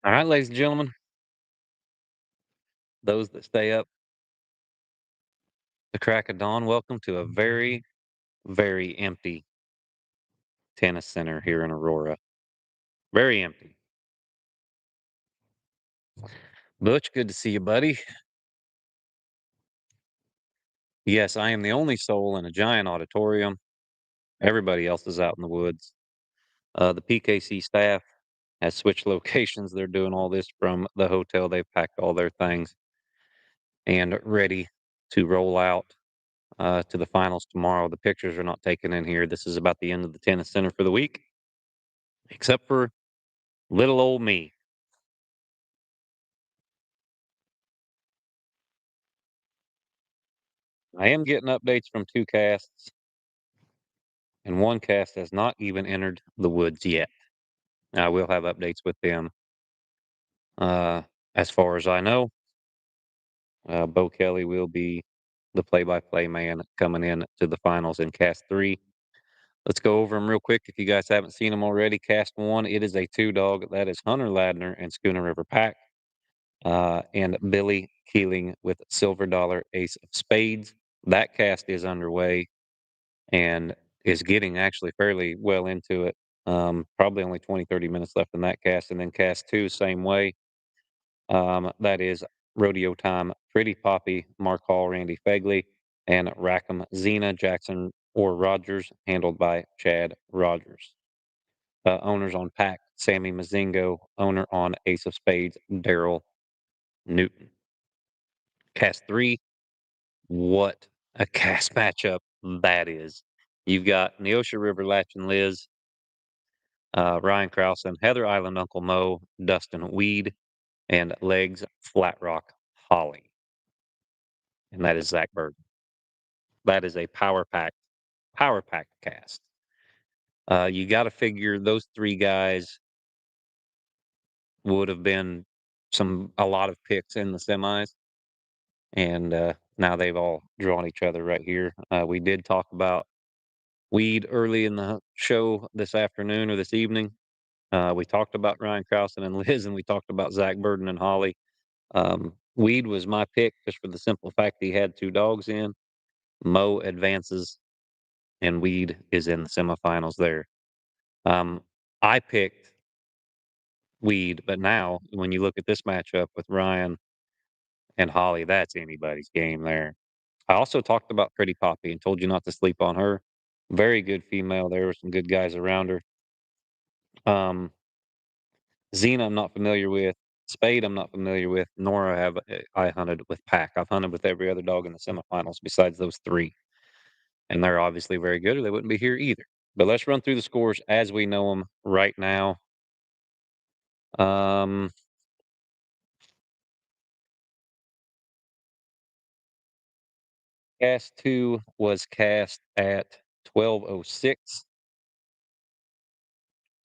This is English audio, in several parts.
All right, ladies and gentlemen, those that stay up the crack of dawn, welcome to a very, very empty tennis center here in Aurora. Very empty. Butch, good to see you, buddy. Yes, I am the only soul in a giant auditorium. Everybody else is out in the woods. The PKC staff has switched locations. They're doing all this from the hotel. They've packed all their things and ready to roll out to the finals tomorrow. The pictures are not taken in here. This is about the end of the tennis center for the week, except for little old me. I am getting updates from 2 casts, and 1 cast has not even entered the woods yet. I will have updates with them. Uh, as far as I know, Bo Kelly will be the play-by-play man coming in to the finals in cast 3. Let's go over them real quick if you guys haven't seen them already. Cast 1, it is a 2-dog. That is Hunter Ladner and Schooner River Pack, and Billy Keeling with Silver Dollar Ace of Spades. That cast is underway and is getting actually fairly well into it. Probably only 20, 30 minutes left in that cast. And then cast 2, same way. That is Rodeo Time, Pretty Poppy, Mark Hall, Randy Fegley, and Rackham Zena Jackson or Rogers, handled by Chad Rogers. Owners on Pack, Sammy Mazingo. Owner on Ace of Spades, Daryl Newton. Cast 3, what a cast matchup that is. You've got Neosha River Latch and Liz, Ryan Krausen, Heather Island Uncle Mo, Dustin Weed, and Legs Flat Rock Holly. And that is Zach Berg. That is a power pack cast. You got to figure those 3 guys would have been a lot of picks in the semis, and now they've all drawn each other right here. We did talk about Weed early in the show this afternoon or this evening. We talked about Ryan Krausen and Liz, and we talked about Zach Burden and Holly. Weed was my pick just for the simple fact he had 2 dogs in. Mo advances, and Weed is in the semifinals there. Um, I picked Weed, but now when you look at this matchup with Ryan and Holly, that's anybody's game there. I also talked about Pretty Poppy and told you not to sleep on her. Very good female. There were some good guys around her. Um, Xena, I'm not familiar with. Spade, I'm not familiar with. Nor have I hunted with Pack. I've hunted with every other dog in the semifinals besides those 3, and they're obviously very good, or they wouldn't be here either. But let's run through the scores as we know them right now. Um, cast 2 was cast at 12:06,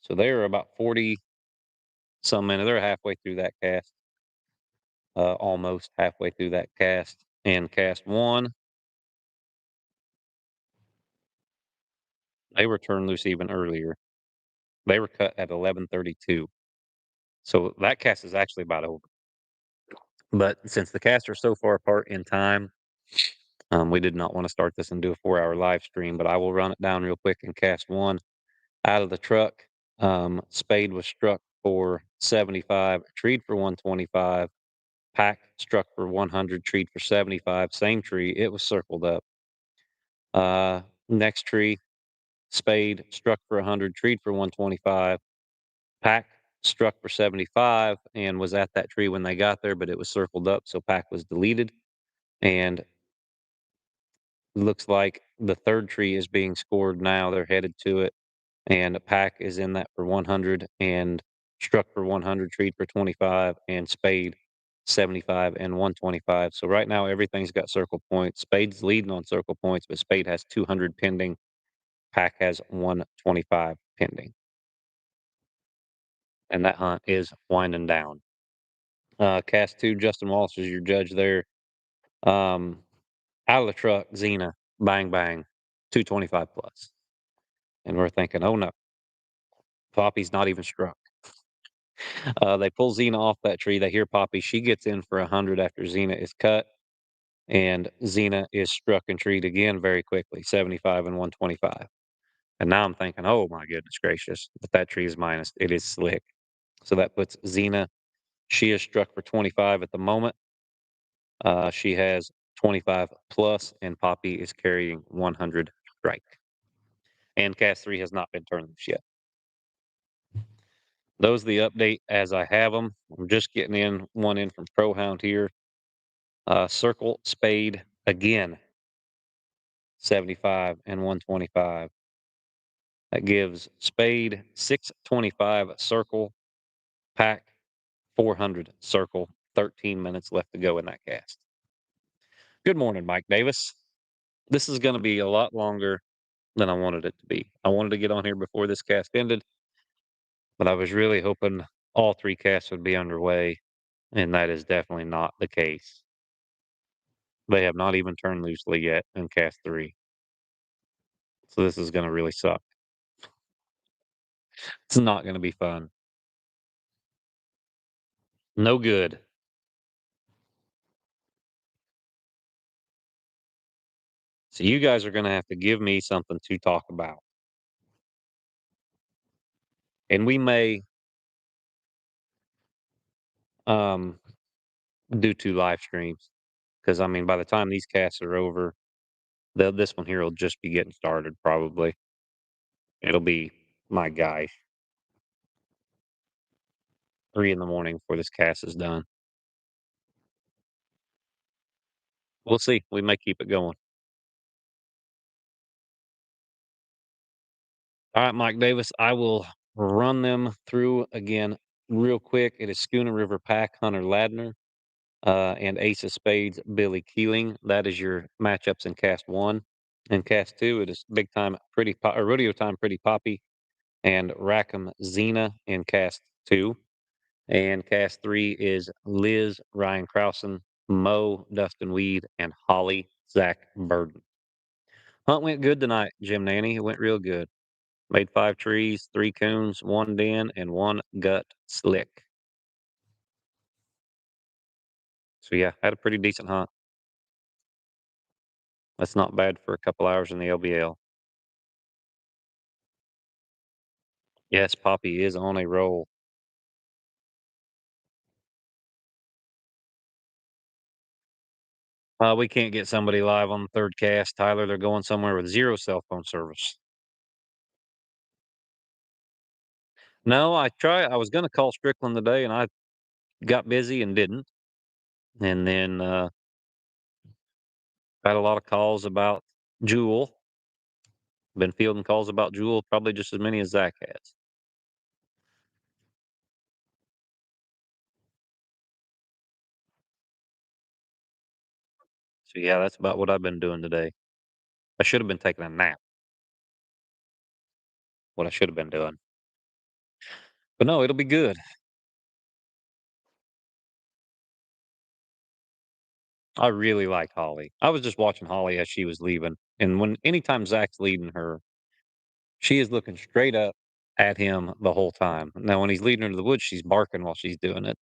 so they're about 40 some minutes. They're halfway through that cast, almost halfway through that cast. And cast 1, they were turned loose even earlier. They were cut at 11:32. So that cast is actually about over. But since the casts are so far apart in time, we did not want to start this and do a 4-hour live stream, but I will run it down real quick in cast 1. Out of the truck, Spade was struck for 75, treed for 125. Pack struck for 100, treed for 75. Same tree, it was circled up. Next tree, Spade struck for 100, treed for 125. Pack struck for 75 and was at that tree when they got there, but it was circled up, so Pack was deleted. And looks like the 3rd tree is being scored now. They're headed to it, and Pack is in that for 100 and struck for 100, treed for 25, and Spade 75 and 125. So right now everything's got circle points. Spade's leading on circle points, but Spade has 200 pending. Pack has 125 pending. And that hunt is winding down. Cast 2, Justin Walsh is your judge there. Um, Out of the truck, Xena, bang, bang, 225 plus. And we're thinking, oh no, Poppy's not even struck. They pull Xena off that tree. They hear Poppy. She gets in for 100 after Xena is cut, and Xena is struck and treed again very quickly, 75 and 125. And now I'm thinking, oh my goodness gracious, but that tree is minus. It is slick. So that puts Xena. She is struck for 25 at the moment. She has 25 plus, and Poppy is carrying 100 strike. And cast three has not been turned loose yet. Those are the update as I have them. I'm just getting in one in from Pro Hound here. Circle Spade again, 75 and 125. That gives Spade 625 circle, pack 400 circle, 13 minutes left to go in that cast. Good morning, Mike Davis. This is going to be a lot longer than I wanted it to be. I wanted to get on here before this cast ended, but I was really hoping all three casts would be underway, and that is definitely not the case. They have not even turned loosely yet in cast three. So this is going to really suck. It's not going to be fun. No good. So you guys are going to have to give me something to talk about. And we may um, do two live streams because, I mean, by the time these casts are over, this one here will just be getting started probably. It'll be, my gosh, 3 in the morning before this cast is done. We'll see. We may keep it going. All right, Mike Davis, I will run them through again real quick. It is Schooner River Pack, Hunter Ladner, and Ace of Spades, Billy Keeling. That is your matchups in cast one. In cast two, it is big time, or rodeo time, Pretty Poppy, and Rackham Xena in cast two. And cast three is Liz, Ryan Krausen, Mo, Dustin Weed, and Holly, Zach Burden. Hunt went good tonight, Jim Nanny. It went real good. Made 5 trees, 3 coons, 1 den, and 1 gut slick. So yeah, had a pretty decent hunt. That's not bad for a couple hours in the LBL. Yes, Poppy is on a roll. We can't get somebody live on the third cast, Tyler. They're going somewhere with 0 cell phone service. No, I was gonna call Strickland today, and I got busy and didn't. And then, had a lot of calls about Jewel. Been fielding calls about Jewel probably just as many as Zach has. So yeah, that's about what I've been doing today. I should have been taking a nap, what I should have been doing. But no, it'll be good. I really like Holly. I was just watching Holly as she was leaving, and anytime Zach's leading her, she is looking straight up at him the whole time. Now, when he's leading her to the woods, she's barking while she's doing it.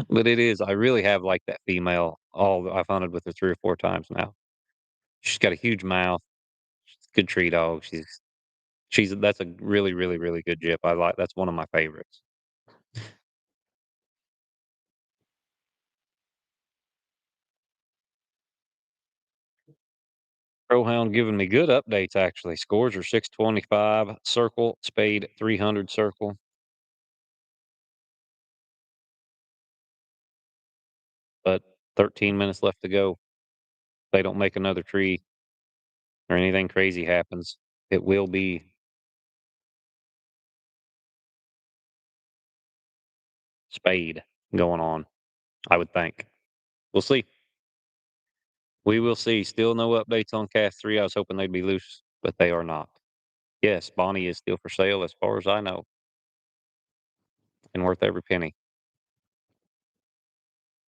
But it is, I really have liked that female. I've hunted with her 3 or 4 times now. She's got a huge mouth. She's a good tree dog. That's a really, really, really good jip. That's one of my favorites. Prohound giving me good updates actually. Scores are 625 circle, spade 300 circle, but 13 minutes left to go. If they don't make another tree or anything crazy happens, it will be spade going on, I would think. We'll see. We will see. Still no updates on cast three. I was hoping they'd be loose, but they are not. Yes, Bonnie is still for sale as far as I know and worth every penny.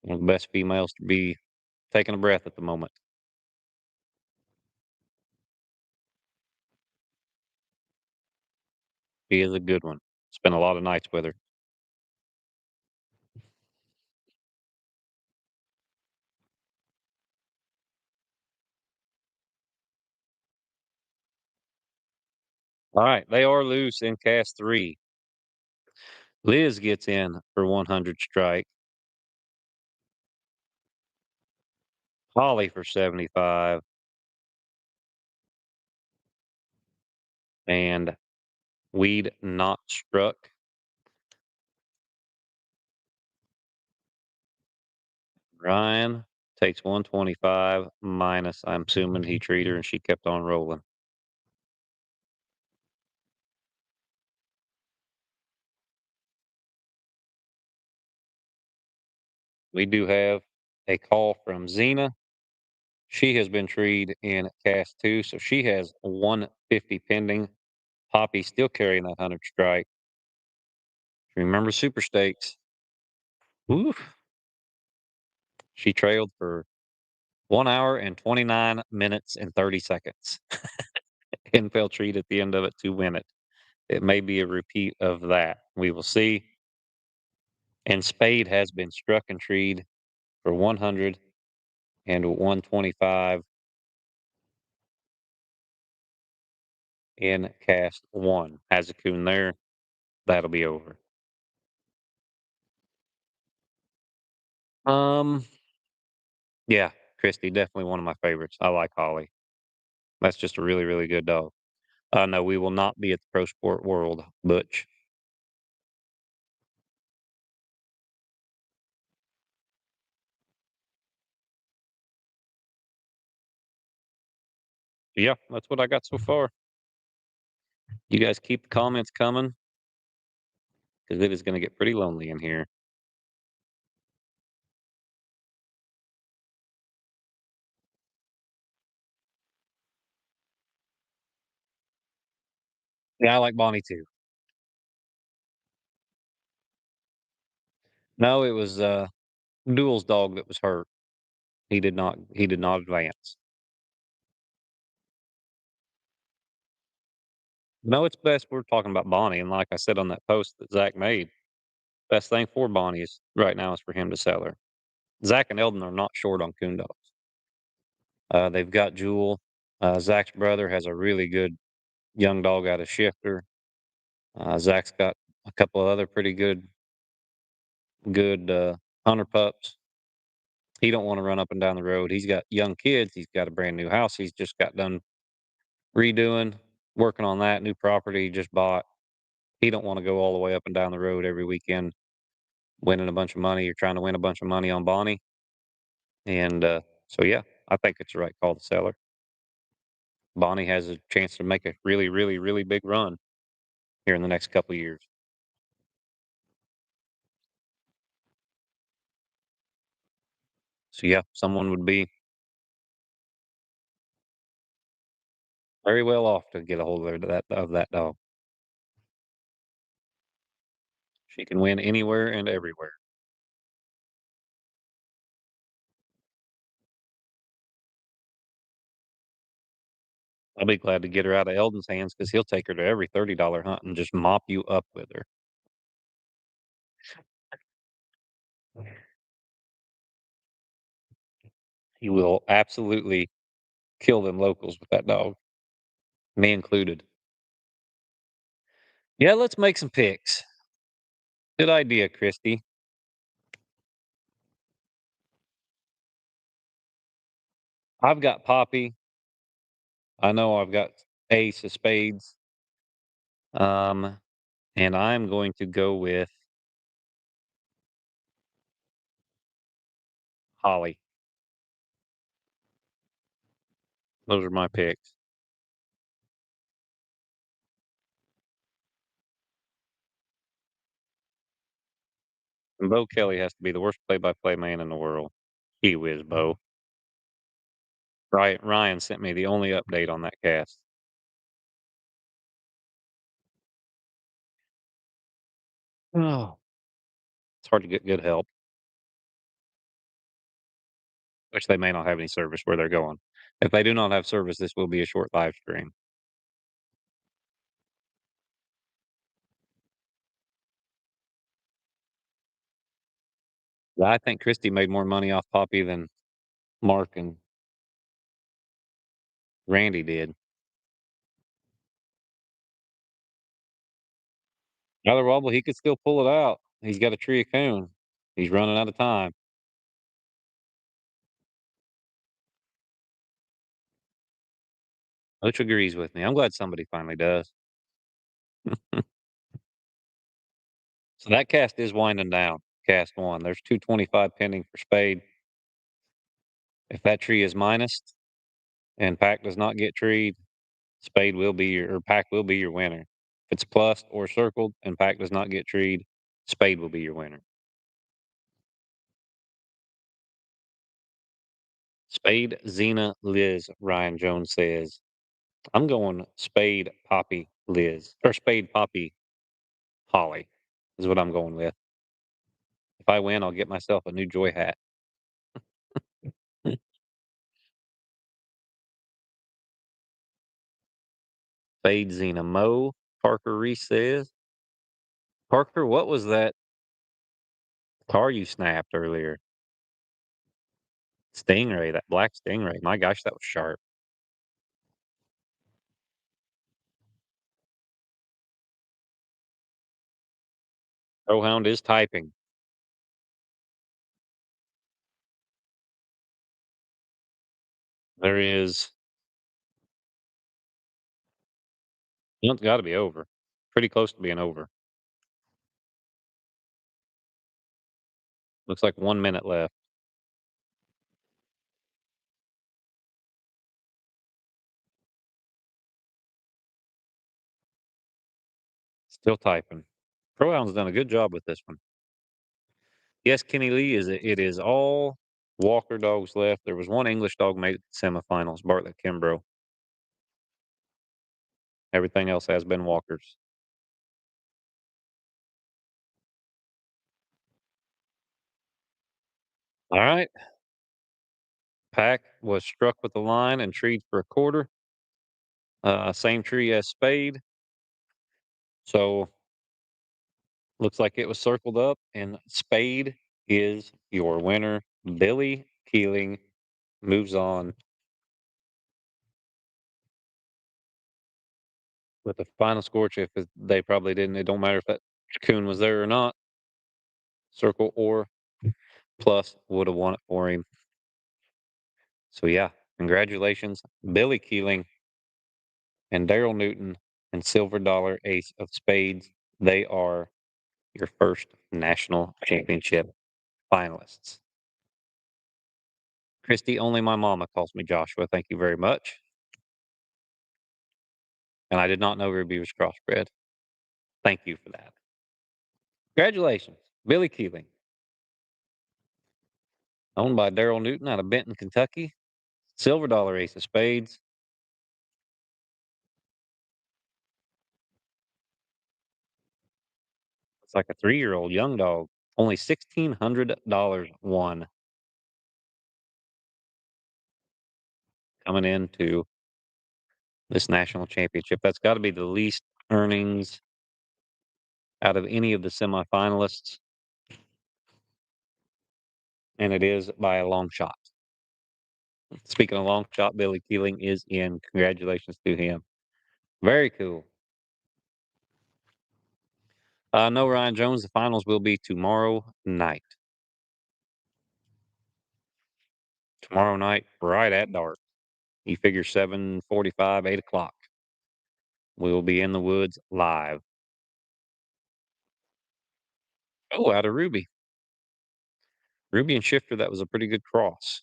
One of the best females to be taking a breath at the moment. She is a good one. Spent a lot of nights with her. All right, they are loose in cast three. Liz gets in for 100 strike. Holly for 75. And Weed not struck. Ryan takes 125 minus. I'm assuming he treated her and she kept on rolling. We do have a call from Xena. She has been treed in cast two, so she has 150 pending. Poppy still carrying that 100 strike. Remember Super Stakes. Oof. She trailed for 1 hour and 29 minutes and 30 seconds and fell treat at the end of it to win it. It may be a repeat of that. We will see. And Spade has been struck and treed for 100 and 125 in cast one. Has a coon there. That'll be over. Um, yeah, Christy, definitely one of my favorites. I like Holly. That's just a really, really good dog. No, we will not be at the Pro Sport World, Butch. Yeah, that's what I got so far. You guys keep the comments coming because it is going to get pretty lonely in here. Yeah, I like Bonnie too. No, it was Duel's dog that was hurt. He did not advance. No, it's best we're talking about Bonnie, and like I said on that post that Zach made, best thing for Bonnie is right now is for him to sell her. Zach and Eldon are not short on coon dogs. They've got Jewel. Zach's brother has a really good young dog out of Shifter. Zach's got a couple of other pretty good hunter pups. He don't want to run up and down the road. He's got young kids. He's got a brand new house. He's just got done redoing, working on that new property he just bought. He don't want to go all the way up and down the road every weekend, winning a bunch of money or trying to win a bunch of money on Bonnie. And so, yeah, I think it's the right call to sell her. Bonnie has a chance to make a really, really, really big run here in the next couple of years. So, yeah, someone would be very well off to get a hold of that dog. She can win anywhere and everywhere. I'll be glad to get her out of Eldon's hands because he'll take her to every $30 hunt and just mop you up with her. He will absolutely kill them locals with that dog, me included. Yeah, let's make some picks. Good idea, Christy. I've got Poppy. I know I've got Ace of Spades. Um, and I'm going to go with Holly. Those are my picks. And Bo Kelly has to be the worst play-by-play man in the world. He whiz, Bo. Right, Ryan sent me the only update on that cast. Oh, it's hard to get good help, which they may not have any service where they're going. If they do not have service, this will be a short live stream. Yeah, I think Christy made more money off Poppy than Mark and Randy did. Another wobble, he could still pull it out. He's got a tree of coon. He's running out of time. Which agrees with me. I'm glad somebody finally does. So that cast is winding down. Cast one. There's 225 pending for Spade. If that tree is minus and Pack does not get treed, Spade will be your or Pack will be your winner. If it's plus or circled and Pack does not get treed, Spade will be your winner. Spade, Xena, Liz, Ryan Jones says. I'm going Spade, Poppy, Liz. Or Spade, Poppy, Holly is what I'm going with. If I win, I'll get myself a new Joy hat. Spade, Xena, Mo, Parker Reese says. Parker, what was that car you snapped earlier? Stingray, that black Stingray. My gosh, that was sharp. Hound is typing. There is, it's got to be over. Pretty close to being over. Looks like 1 minute left. Still typing. Hound's done a good job with this one. Yes, Kenny Lee it is all Walker dogs left. There was one English dog made it to semifinals, Bartlett Kimbrough. Everything else has been Walkers. All right. Pack was struck with the line and treed for a quarter. Same tree as Spade. So looks like it was circled up, and Spade is your winner. Billy Keeling moves on with the final score. If they probably didn't, it don't matter if that coon was there or not. Circle or plus would have won it for him. So yeah, congratulations, Billy Keeling and Daryl Newton and Silver Dollar Ace of Spades. They are your first national championship finalists. Christy, only my mama calls me Joshua. Thank you very much. And I did not know Ruby was crossbred. Thank you for that. Congratulations, Billy Keeling, owned by Daryl Newton out of Benton, Kentucky. Silver Dollar Ace of Spades. It's like a 3-year-old young dog. Only $1,600 won coming into this national championship. That's got to be the least earnings out of any of the semifinalists, and it is by a long shot. Speaking of long shot, Billy Keeling is in. Congratulations to him. Very cool. No, Ryan Jones. The finals will be tomorrow night. Tomorrow night, right at dark. You figure 7:45, 8 o'clock. We will be in the woods live. Oh, out of Ruby. Ruby and Shifter, that was a pretty good cross.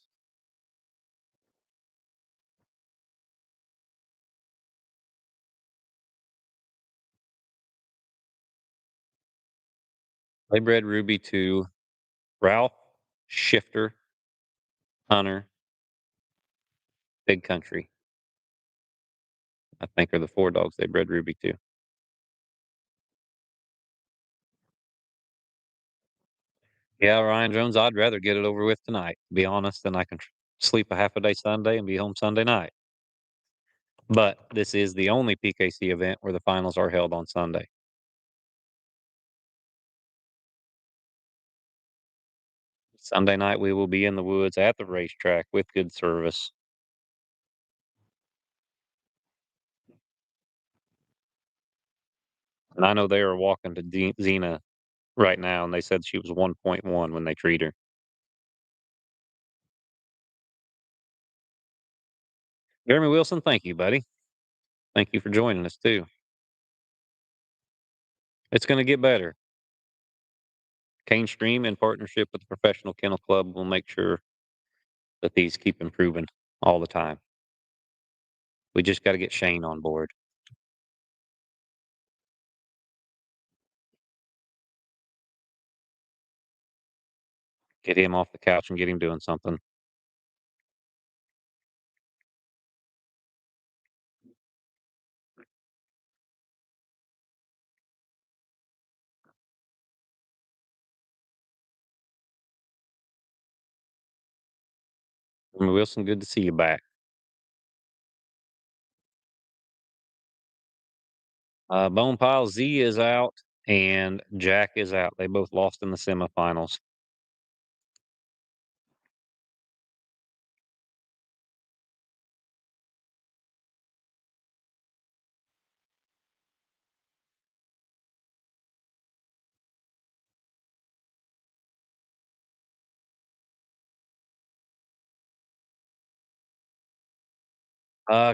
They bred Ruby to Ralph, Shifter, Hunter, Big Country. I think are the 4 dogs they bred Ruby to. Yeah, Ryan Jones, I'd rather get it over with tonight, to be honest, than I can sleep a half a day Sunday and be home Sunday night. But this is the only PKC event where the finals are held on Sunday. Sunday night, we will be in the woods at the racetrack with good service. And I know they are walking to Xena right now, and they said she was 1.1 when they treat her. Jeremy Wilson, thank you, buddy. Thank you for joining us too. It's going to get better. Cane Stream, in partnership with the Professional Kennel Club, will make sure that these keep improving all the time. We just got to get Shane on board. Get him off the couch and get him doing something. Jeremy Wilson, good to see you back. Bone Pile Z is out and Jack is out. They both lost in the semifinals.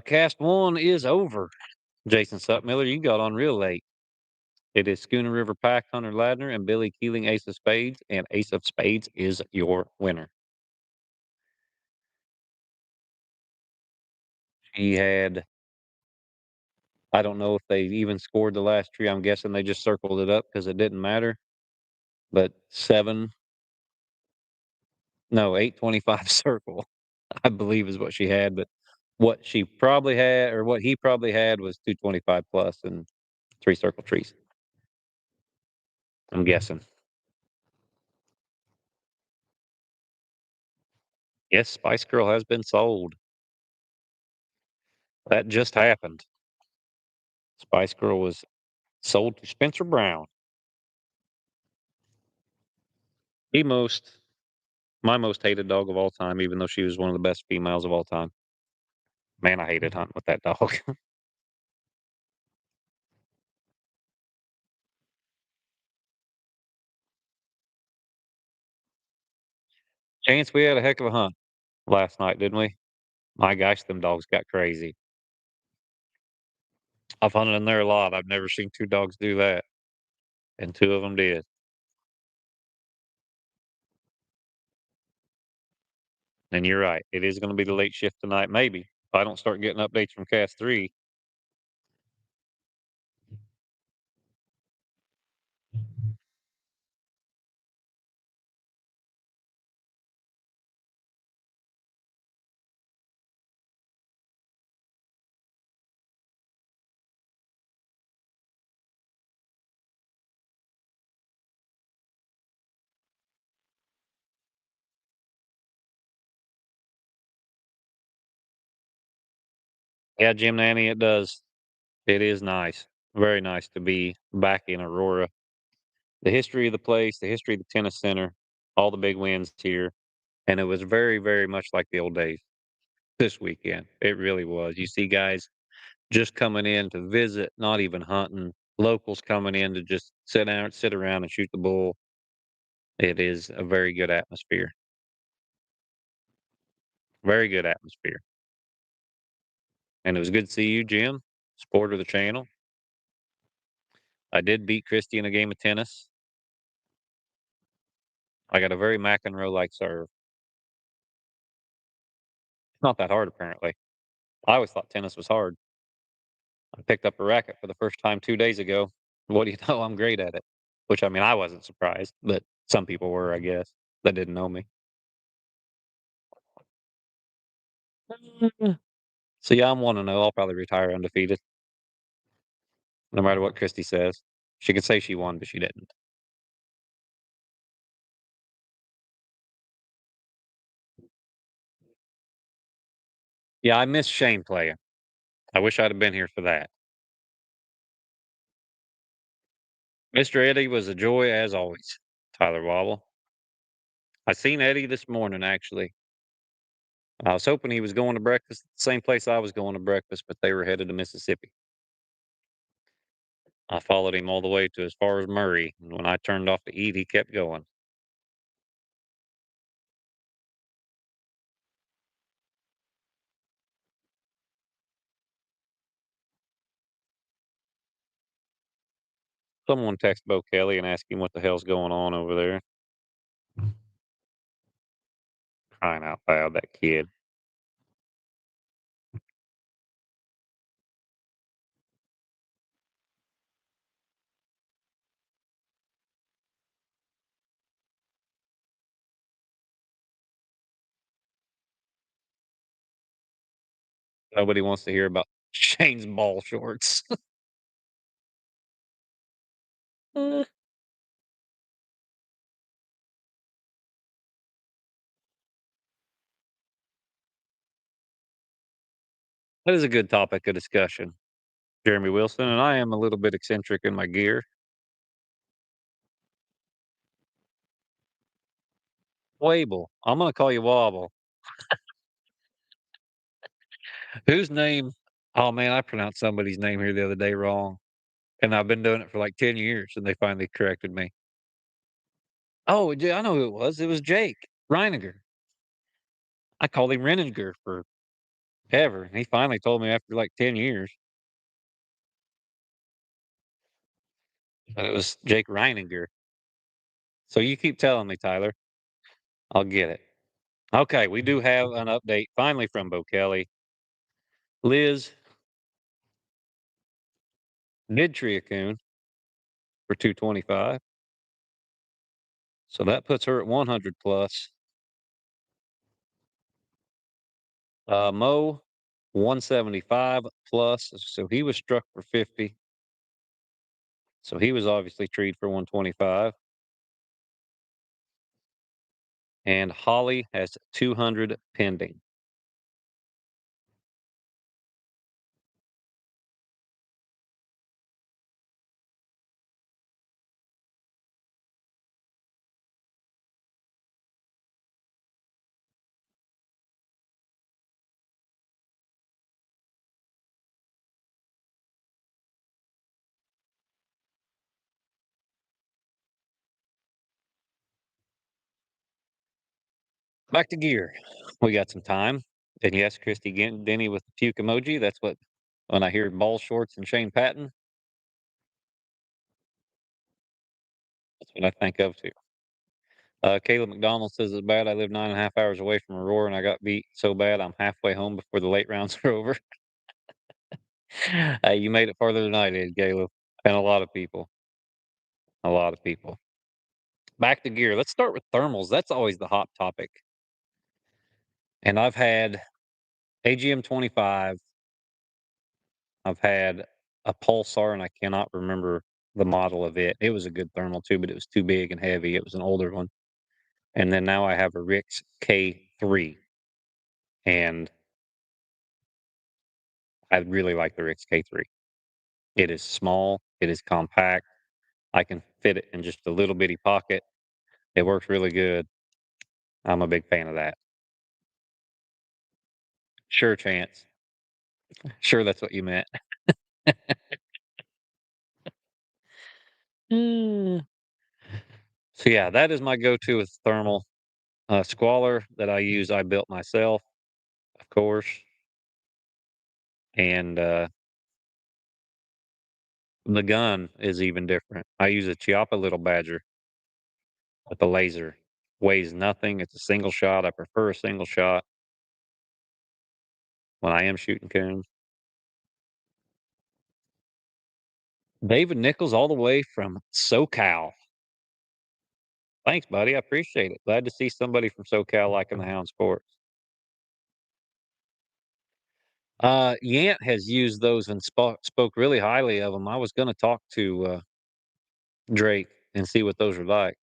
Cast one is over. Jason Sutmiller, you got on real late. It is Schooner River Pack, Hunter Ladner, and Billy Keeling, Ace of Spades, and Ace of Spades is your winner. She had, I don't know if they even scored the last tree. I'm guessing they just circled it up because it didn't matter. But seven, no, 825 circle, I believe is what she had. But what she probably had, or what he probably had, was 225 plus and three circle trees. I'm guessing. Yes, Spice Girl has been sold. That just happened. Spice Girl was sold to Spencer Brown. The most My most hated dog of all time, even though she was one of the best females of all time. Man, I hated hunting with that dog. Chance, we had a heck of a hunt last night, didn't we? My gosh, them dogs got crazy. I've hunted in there a lot. I've never seen two dogs do that, and two of them did. And you're right. It is going to be the late shift tonight, maybe. If I don't start getting updates from Cast 3, yeah, Jim Nanny, it does. It is nice. Very nice to be back in Aurora. The history of the place, the history of the tennis center, all the big wins here. And it was very, very much like the old days this weekend. It really was. You see guys just coming in to visit, not even hunting, locals coming in to just sit around and shoot the bull. It is a very good atmosphere. Very good atmosphere. And it was good to see you, Jim, supporter of the channel. I did beat Christy in a game of tennis. I got a very McEnroe like serve. It's not that hard, apparently. I always thought tennis was hard. I picked up a racket for the first time 2 days ago. What do you know? I'm great at it. Which, I mean, I wasn't surprised, but some people were, I guess, that didn't know me. So yeah, I'm 1-0. I'll probably retire undefeated, no matter what Christy says. She could say she won, but she didn't. Yeah, I miss Shane playing. I wish I'd have been here for that. Mr. Eddie was a joy as always. Tyler Wobble. I seen Eddie this morning actually. I was hoping he was going to breakfast at the same place I was going to breakfast, but they were headed to Mississippi. I followed him all the way to as far as Murray, and when I turned off to eat, he kept going. Someone text Bo Kelly and ask him what the hell's going on over there. Crying out loud, that kid. Nobody wants to hear about Shane's ball shorts. That is a good topic of discussion. Jeremy Wilson, and I am a little bit eccentric in my gear. Wable. I'm gonna call you Wobble. Whose name? Oh man, I pronounced somebody's name here the other day wrong, and I've been doing it for like 10 years, and they finally corrected me. Oh, I know who it was. It was Jake Reiniger. I called him Renninger forever, and he finally told me after like 10 years. But it was Jake Reininger. So you keep telling me, Tyler. I'll get it. Okay, we do have an update finally from Bo Kelly. Liz did tree a coon for 225. So that puts her at 100 plus. Mo 175 plus. So he was struck for 50. So he was obviously treed for 125. And Holly has 200 pending. Back to gear. We got some time. And yes, Christy Denny with the puke emoji. That's what, when I hear ball shorts and Shane Patton, that's what I think of too. Caleb McDonald says it's bad. I live 9.5 hours away from Aurora and I got beat so bad I'm halfway home before the late rounds are over. Hey, you made it farther than I did, Caleb. And a lot of people. A lot of people. Back to gear. Let's start with thermals. That's always the hot topic. And I've had AGM 25. I've had a Pulsar, and I cannot remember the model of it. It was a good thermal too, but it was too big and heavy. It was an older one. And then now I have a Rix K3, and I really like the Rix K3. It is small, it is compact. I can fit it in just a little bitty pocket. It works really good. I'm a big fan of that. Sure, Chance. Sure, that's what you meant. Mm. So yeah, that is my go-to with thermal. Squaller that I use, I built myself, of course, and the gun is even different. I use a Chiappa Little Badger with a laser. Weighs nothing. It's a single shot. I prefer a single shot when I am shooting coons. David Nichols, all the way from SoCal. Thanks, buddy. I appreciate it. Glad to see somebody from SoCal liking the Hound Sports. Yant has used those and spoke really highly of them. I was going to talk to Drake and see what those are like.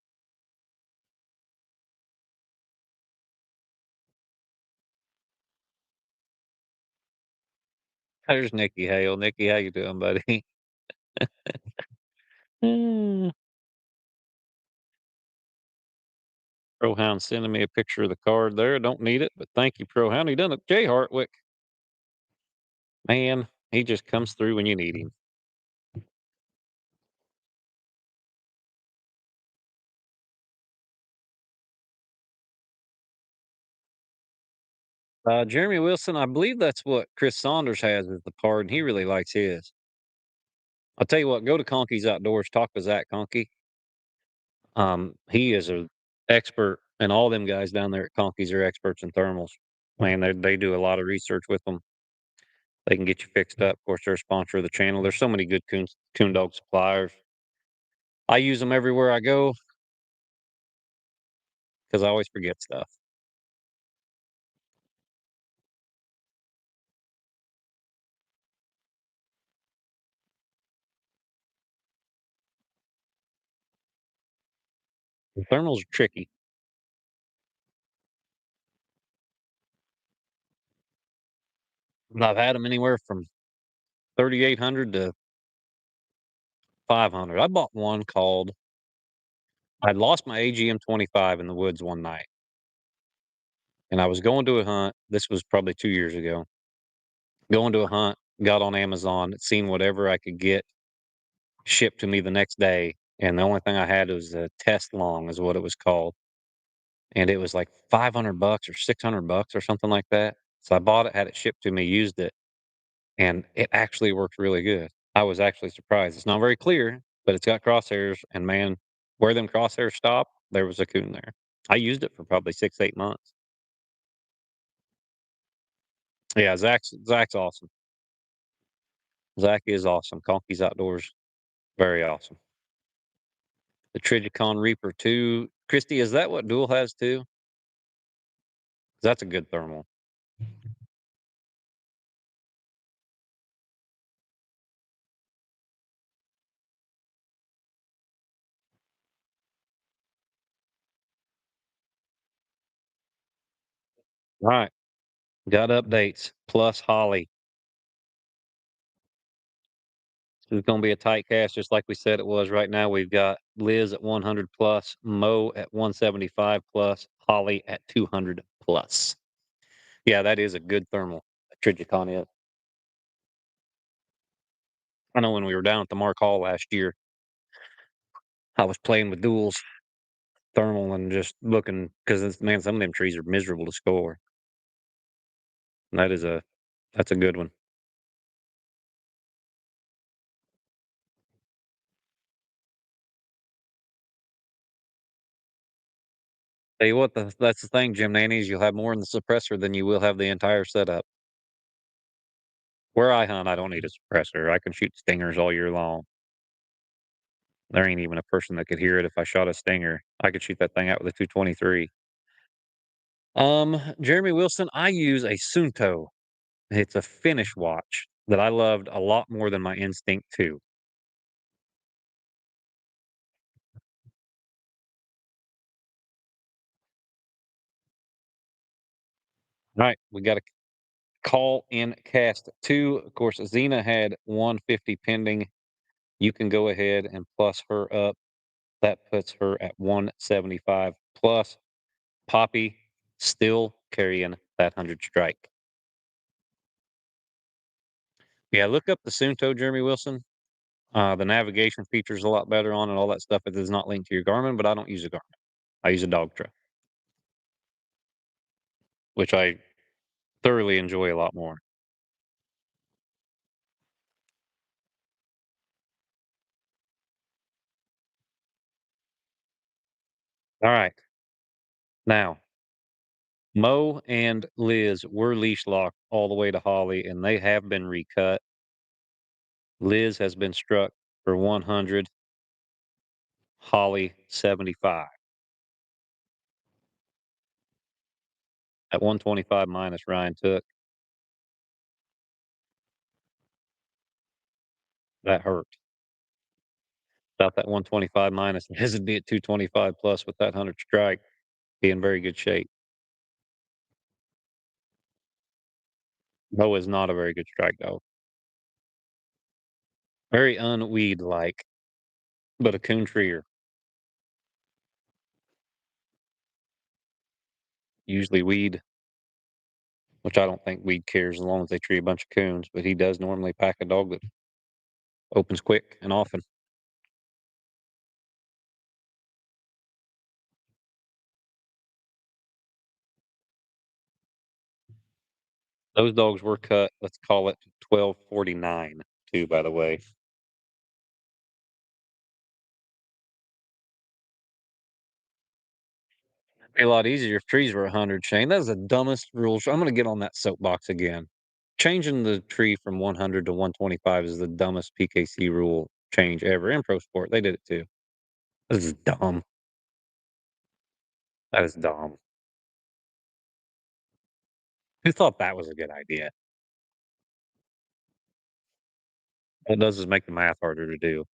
There's Nikki Hale. Nikki, how you doing, buddy? Mm. Prohound sending me a picture of the card there. Don't need it, but thank you, Prohound. He done it. Jay Hartwick, man, he just comes through when you need him. Jeremy Wilson, I believe that's what Chris Saunders has as the card, and he really likes his. I'll tell you what, go to Conkey's Outdoors, talk to Zach Conkey. He is a expert, and all them guys down there at Conkey's are experts in thermals. Man, they do a lot of research with them. They can get you fixed up. Of course, they're a sponsor of the channel. There's so many good coon dog suppliers. I use them everywhere I go because I always forget stuff. The thermals are tricky, but I've had them anywhere from 3,800 to 500. I bought one called. I lost my AGM 25 in the woods one night, and I was going to a hunt. This was probably 2 years ago. Going to a hunt, got on Amazon, seen whatever I could get shipped to me the next day, and the only thing I had was a test long, is what it was called, and it was like 500 bucks or 600 bucks or something like that. So I bought it, had it shipped to me, used it, and it actually works really good. I was actually surprised. It's not very clear, but it's got crosshairs, and man, where them crosshairs stop, there was a coon there. I used it for probably 6, 8 months. Yeah, Zach's awesome. Zach is awesome. Conkey's Outdoors, very awesome. The Trijicon Reaper 2. Christy, is that what Dual has too? That's a good thermal. All right. Got updates plus Holly. This is going to be a tight cast, just like we said it was. Right now, we've got Liz at 100 plus, Mo at 175 plus, Holly at 200 plus. Yeah, that is a good thermal. Trijicon is. I know when we were down at the Mark Hall last year, I was playing with duals, thermal, and just looking because man, some of them trees are miserable to score. And that's a good one. Tell you what, that's the thing, Jim Nannies. You'll have more in the suppressor than you will have the entire setup. Where I hunt, I don't need a suppressor. I can shoot stingers all year long. There ain't even a person that could hear it if I shot a stinger. I could shoot that thing out with a 223. Jeremy Wilson, I use a Sunto. It's a finish watch that I loved a lot more than my Instinct 2. All right, we got a call in cast 2. Of course, Xena had 150 pending. You can go ahead and plus her up. That puts her at 175 plus. Poppy still carrying that 100 strike. Yeah, look up the Sunto, Jeremy Wilson. The navigation features a lot better on it, all that stuff. It does not link to your Garmin, but I don't use a Garmin. I use a dog trail, which I thoroughly enjoy a lot more. All right. Now, Mo and Liz were leash locked all the way to Holly, and they have been recut. Liz has been struck for 100, Holly 75. At 125 minus, Ryan took. That hurt. About that 125 minus, Liz would be at 225 plus with that 100 strike. Be in very good shape. Mo is not a very good strike dog. Very unweed like, but a coon treer. Usually weed, which I don't think weed cares as long as they tree a bunch of coons, but he does normally pack a dog that opens quick and often. Those dogs were cut, let's call it 12.49 too, by the way. Be a lot easier if trees were 100, Shane. That's the dumbest rules. I'm gonna get on that soapbox again. Changing the tree from 100 to 125 is the dumbest PKC rule change ever in pro sport. They did it too. This is dumb. That is dumb. Who thought that was a good idea? All it does is make the math harder to do.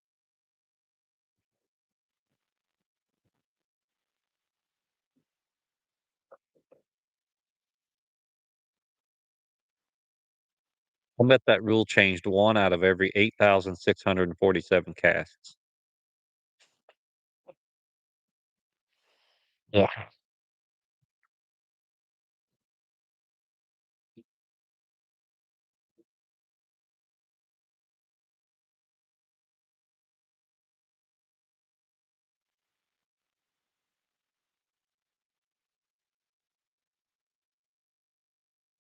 I bet that rule changed one out of every 8,647 casts. Yeah.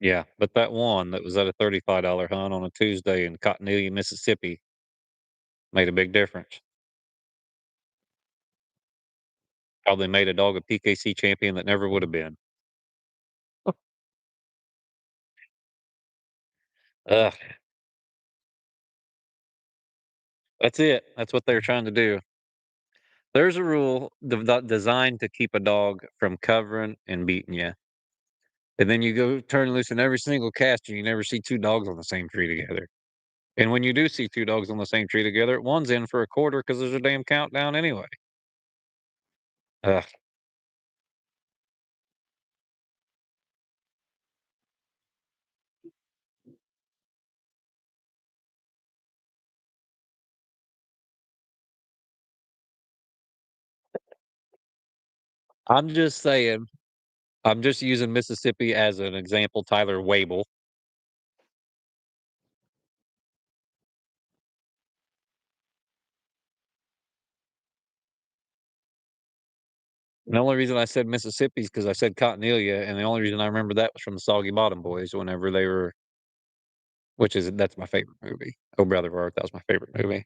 Yeah, but that one that was at a $35 hunt on a Tuesday in Cottonelle, Mississippi made a big difference. Probably made a dog a PKC champion that never would have been. Ugh, that's it. That's what they're trying to do. There's a rule designed to keep a dog from covering and beating you. And then you go turn loose in every single cast and you never see two dogs on the same tree together. And when you do see two dogs on the same tree together, one's in for a quarter because there's a damn countdown anyway. Ugh, I'm just saying, I'm just using Mississippi as an example. Tyler Wable. The only reason I said Mississippi is because I said Cottonelia, and the only reason I remember that was from the Soggy Bottom Boys whenever they were, that's my favorite movie. Oh Brother Art, that was my favorite movie.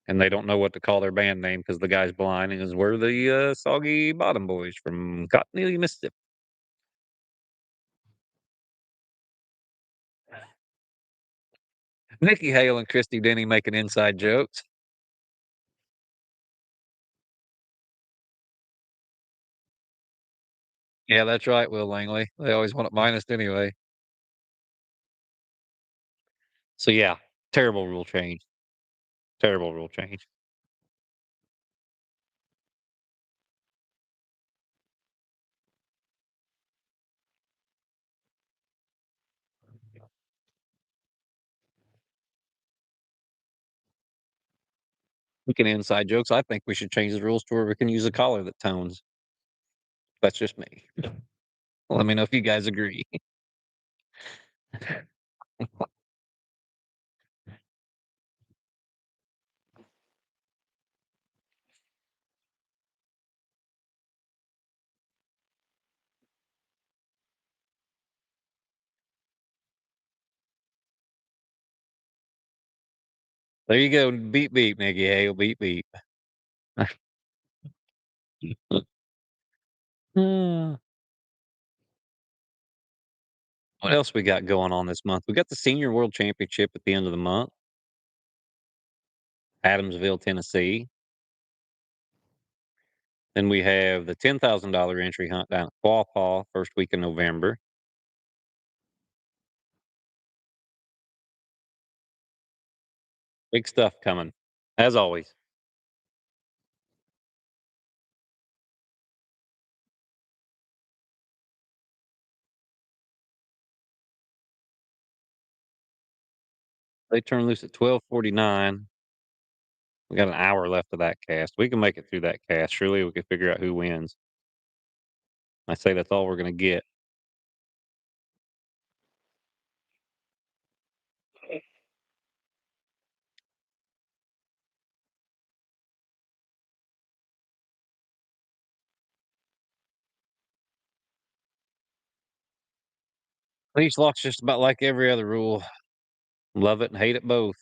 And they don't know what to call their band name because the guy's blind, and is we're the Soggy Bottom Boys from Cottonelia, Mississippi. Nikki Hale and Christy Denny making inside jokes. Yeah, that's right, Will Langley. They always want it minus anyway. So yeah, terrible rule change. Terrible rule change. We can inside jokes. I think we should change the rules to where we can use a collar that tones. That's just me. Let me know if you guys agree. There you go. Beep beep, Nikki Hale. Beep beep. Hmm. What else we got going on this month? We got the Senior World Championship at the end of the month, Adamsville, Tennessee. Then we have the $10,000 entry hunt down at Quapaw first week in November. Big stuff coming, as always. They turn loose at 12:49. We got an hour left of that cast. We can make it through that cast. Surely we can figure out who wins. I say that's all we're going to get. Leash lock's just about like every other rule. Love it and hate it both.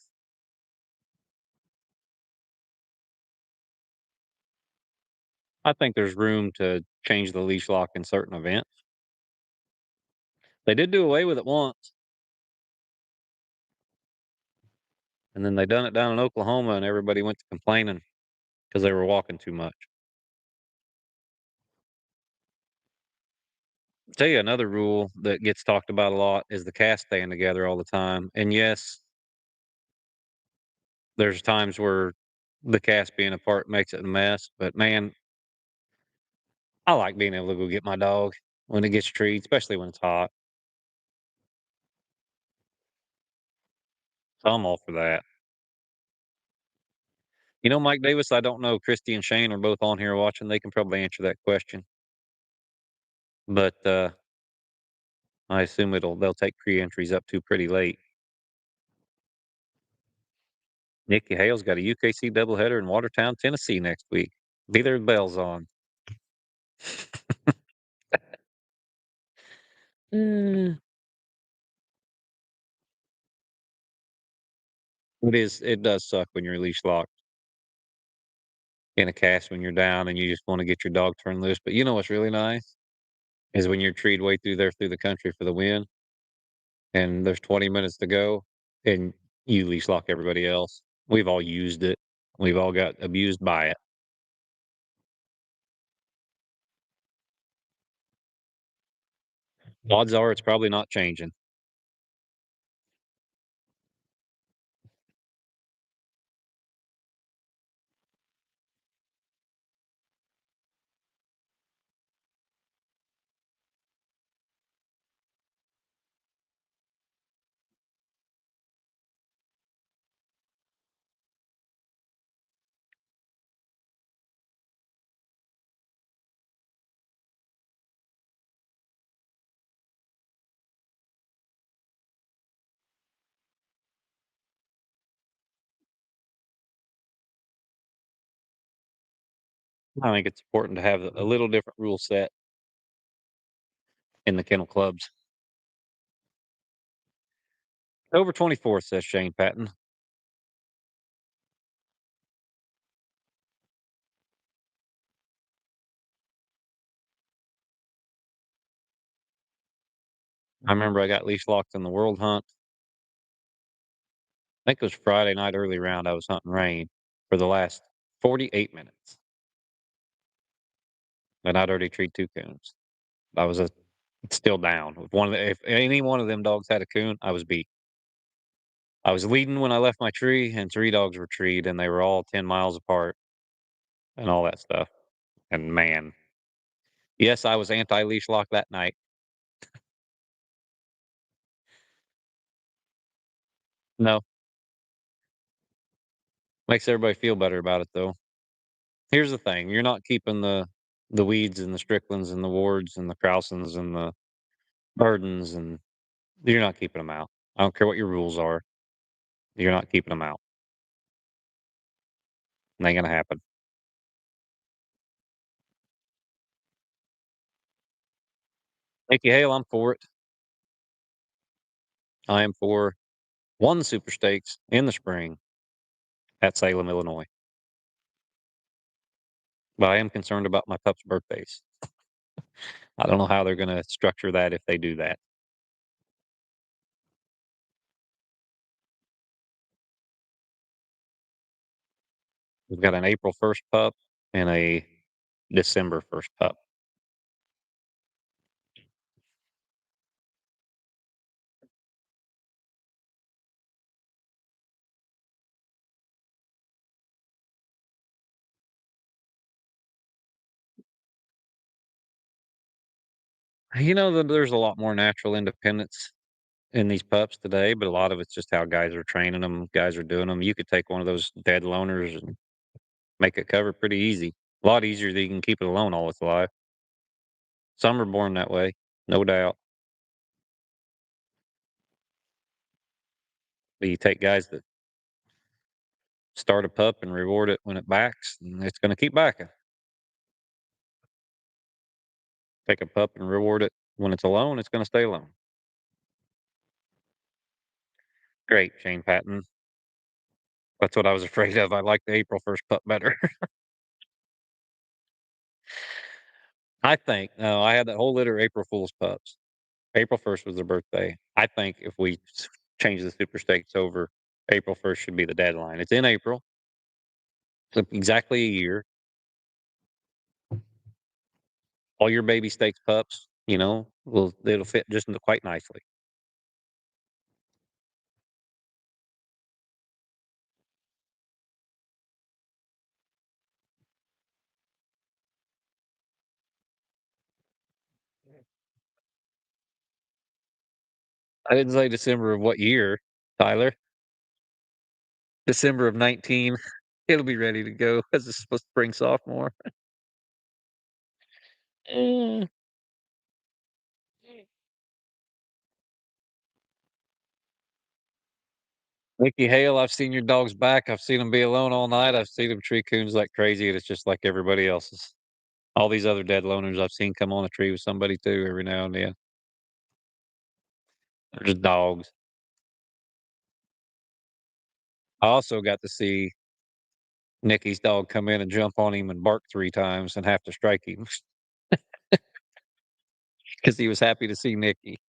I think there's room to change the leash lock in certain events. They did do away with it once, and then they done it down in Oklahoma, and everybody went to complaining because they were walking too much. Tell you another rule that gets talked about a lot is the cast staying together all the time. And yes, there's times where the cast being apart makes it a mess, but man, I like being able to go get my dog when it gets treed, especially when it's hot. So I'm all for that. You know, Mike Davis, I don't know. Christy and Shane are both on here watching. They can probably answer that question, but I assume they'll take pre-entries up to pretty late. Nikki Hale's got a UKC doubleheader in Watertown, Tennessee next week. Be there, bells on. Mm. It does suck when you're leash locked in a cast when you're down and you just want to get your dog turned loose. But you know what's really nice is when you're treed way through there through the country for the win and there's 20 minutes to go and you leash lock everybody else. We've all used it. We've all got abused by it. Odds are it's probably not changing. I think it's important to have a little different rule set in the kennel clubs. Over 24th, says Shane Patton. I remember I got leash locked in the world hunt. I think it was Friday night early round. I was hunting rain for the last 48 minutes, and I'd already treed 2 coons. I was still down. If any one of them dogs had a coon, I was beat. I was leading when I left my tree, and 3 dogs were treed, and they were all 10 miles apart and all that stuff. And man, yes, I was anti leash lock that night. No, makes everybody feel better about it though. Here's the thing: you're not keeping the weeds and the Stricklands and the Wards and the Krausens and the Burdens, and you're not keeping them out. I don't care what your rules are. You're not keeping them out. It ain't gonna happen. Nikki Hale, I'm for it. I am for one super stakes in the spring at Salem, Illinois. But I am concerned about my pup's birthdays. I don't know how they're gonna structure that if they do that. We've got an April 1st pup and a December 1st pup. You know that there's a lot more natural independence in these pups today, but a lot of it's just how guys are training them, guys are doing them. You could take one of those dead loners and make it cover pretty easy. A lot easier than you can keep it alone all its life. Some are born that way, no doubt. But you take guys that start a pup and reward it when it backs, and it's going to keep backing. Take a pup and reward it when it's alone, it's going to stay alone. Great, Shane Patton. That's what I was afraid of. I like the April 1st pup better. I think no, I had that whole litter of April Fool's pups. April 1st was their birthday. I think if we change the Super Stakes over, April 1st should be the deadline. It's in April, so exactly a year. All your baby stakes pups, will it'll fit just quite nicely. I didn't say December of what year, Tyler. December of 19. It'll be ready to go as a spring sophomore. Eh. Nikki Hale, I've seen your dog's back. I've seen him be alone all night. I've seen him tree coons like crazy, and it's just like everybody else's. All these other dead loners I've seen come on a tree with somebody too every now and then. They're just dogs. I also got to see Nikki's dog come in and jump on him and bark 3 times and have to strike him because he was happy to see Nikki.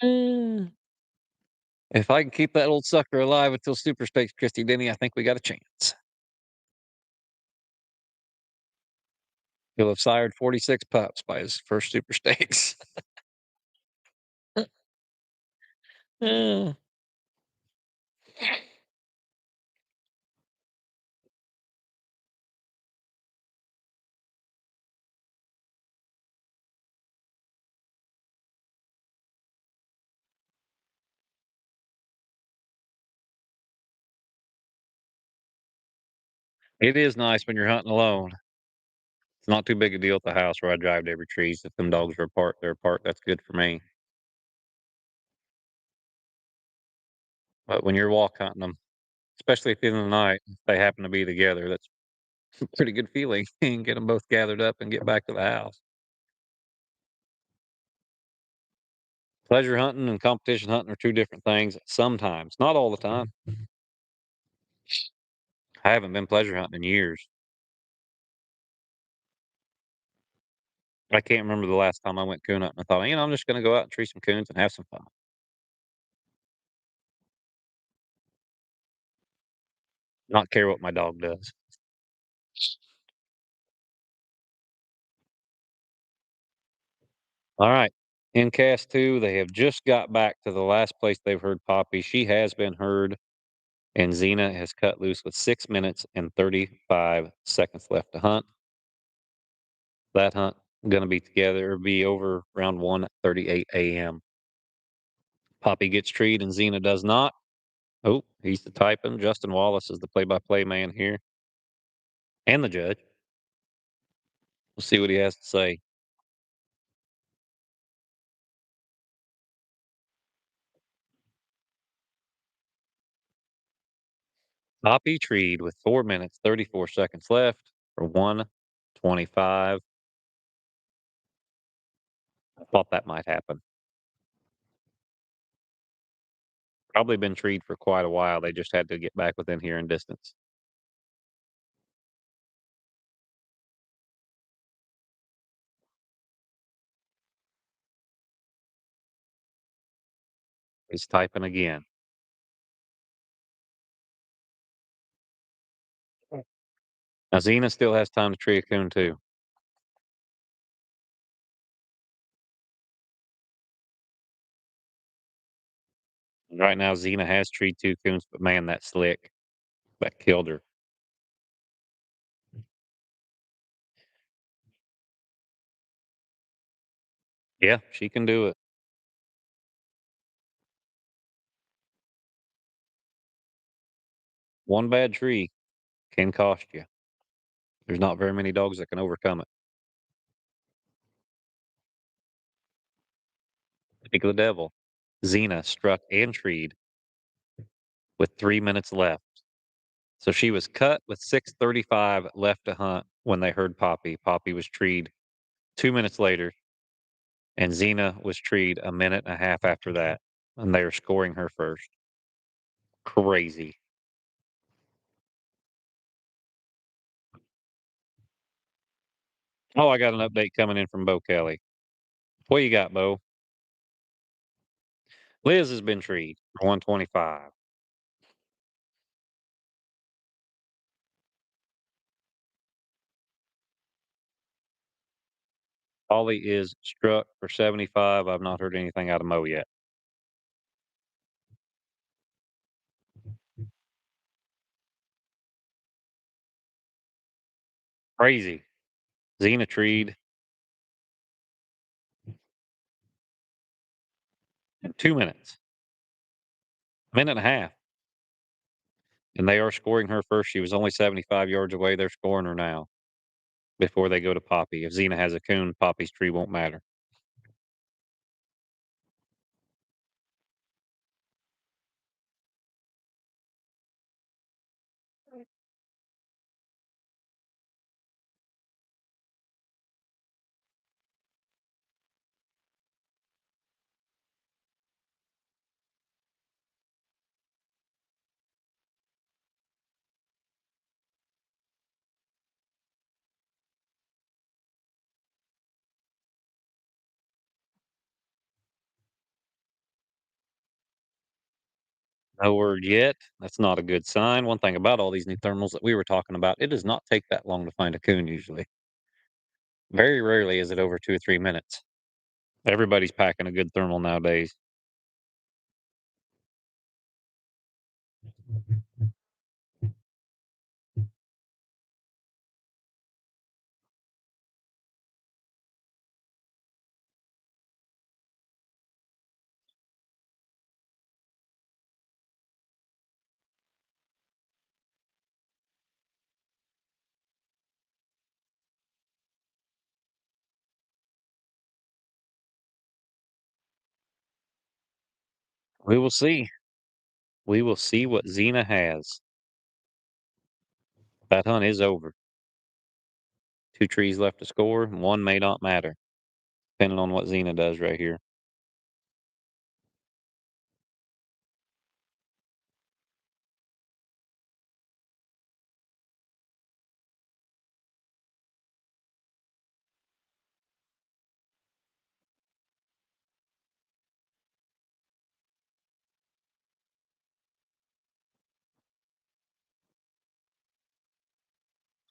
Mm. If I can keep that old sucker alive until Super Stakes Christy Denny, I think we got a chance. He'll have sired 46 pups by his first Super Stakes. Mm. It is nice when you're hunting alone. It's not too big a deal at the house where I drive to every trees. If them dogs are apart, they're apart. That's good for me. But when you're walk hunting them, especially at the end of the night, if they happen to be together, that's a pretty good feeling. And get them both gathered up and get back to the house. Pleasure hunting and competition hunting are two different things sometimes, not all the time. I haven't been pleasure hunting in years. I can't remember the last time I went coon hunting. I thought, I'm just going to go out and tree some coons and have some fun. Not care what my dog does. All right. In cast two, they have just got back to the last place they've heard Poppy. She has been heard, and Xena has cut loose with 6 minutes and 35 seconds left to hunt. That hunt going to be together, be over around 1:38 a.m. Poppy gets treed and Xena does not. Oh, he's the typing. Justin Wallace is the play-by-play man here and the judge. We'll see what he has to say. Poppy treed with 4 minutes, 34 seconds left for 1:25. I thought that might happen. Probably been treed for quite a while. They just had to get back within hearing distance. He's typing again. Now Xena still has time to tree a coon too. Right now, Xena has treed 2 coons, but man, that slick. That killed her. Yeah, she can do it. One bad tree can cost you. There's not very many dogs that can overcome it. Speak of the devil. Xena struck and treed with 3 minutes left. So she was cut with 6:35 left to hunt when they heard Poppy. Poppy was treed 2 minutes later, and Xena was treed a minute and a half after that. and they are scoring her first. Crazy. Oh, I got an update coming in from Bo Kelly. What you got, Bo? Liz has been treed for 125. Ollie is struck for 75. I've not heard anything out of Mo yet. Crazy. Xena treed in 2 minutes, minute and a half. And they are scoring her first. She was only 75 yards away. They're scoring her now before they go to Poppy. If Xena has a coon, Poppy's tree won't matter. No word yet. That's not a good sign. One thing about all these new thermals that we were talking about, it does not take that long to find a coon usually. Very rarely is it over 2 or 3 minutes. Everybody's packing a good thermal nowadays. We will see. We will see what Xena has. That hunt is over. Two trees left to score. One may not matter, depending on what Xena does right here.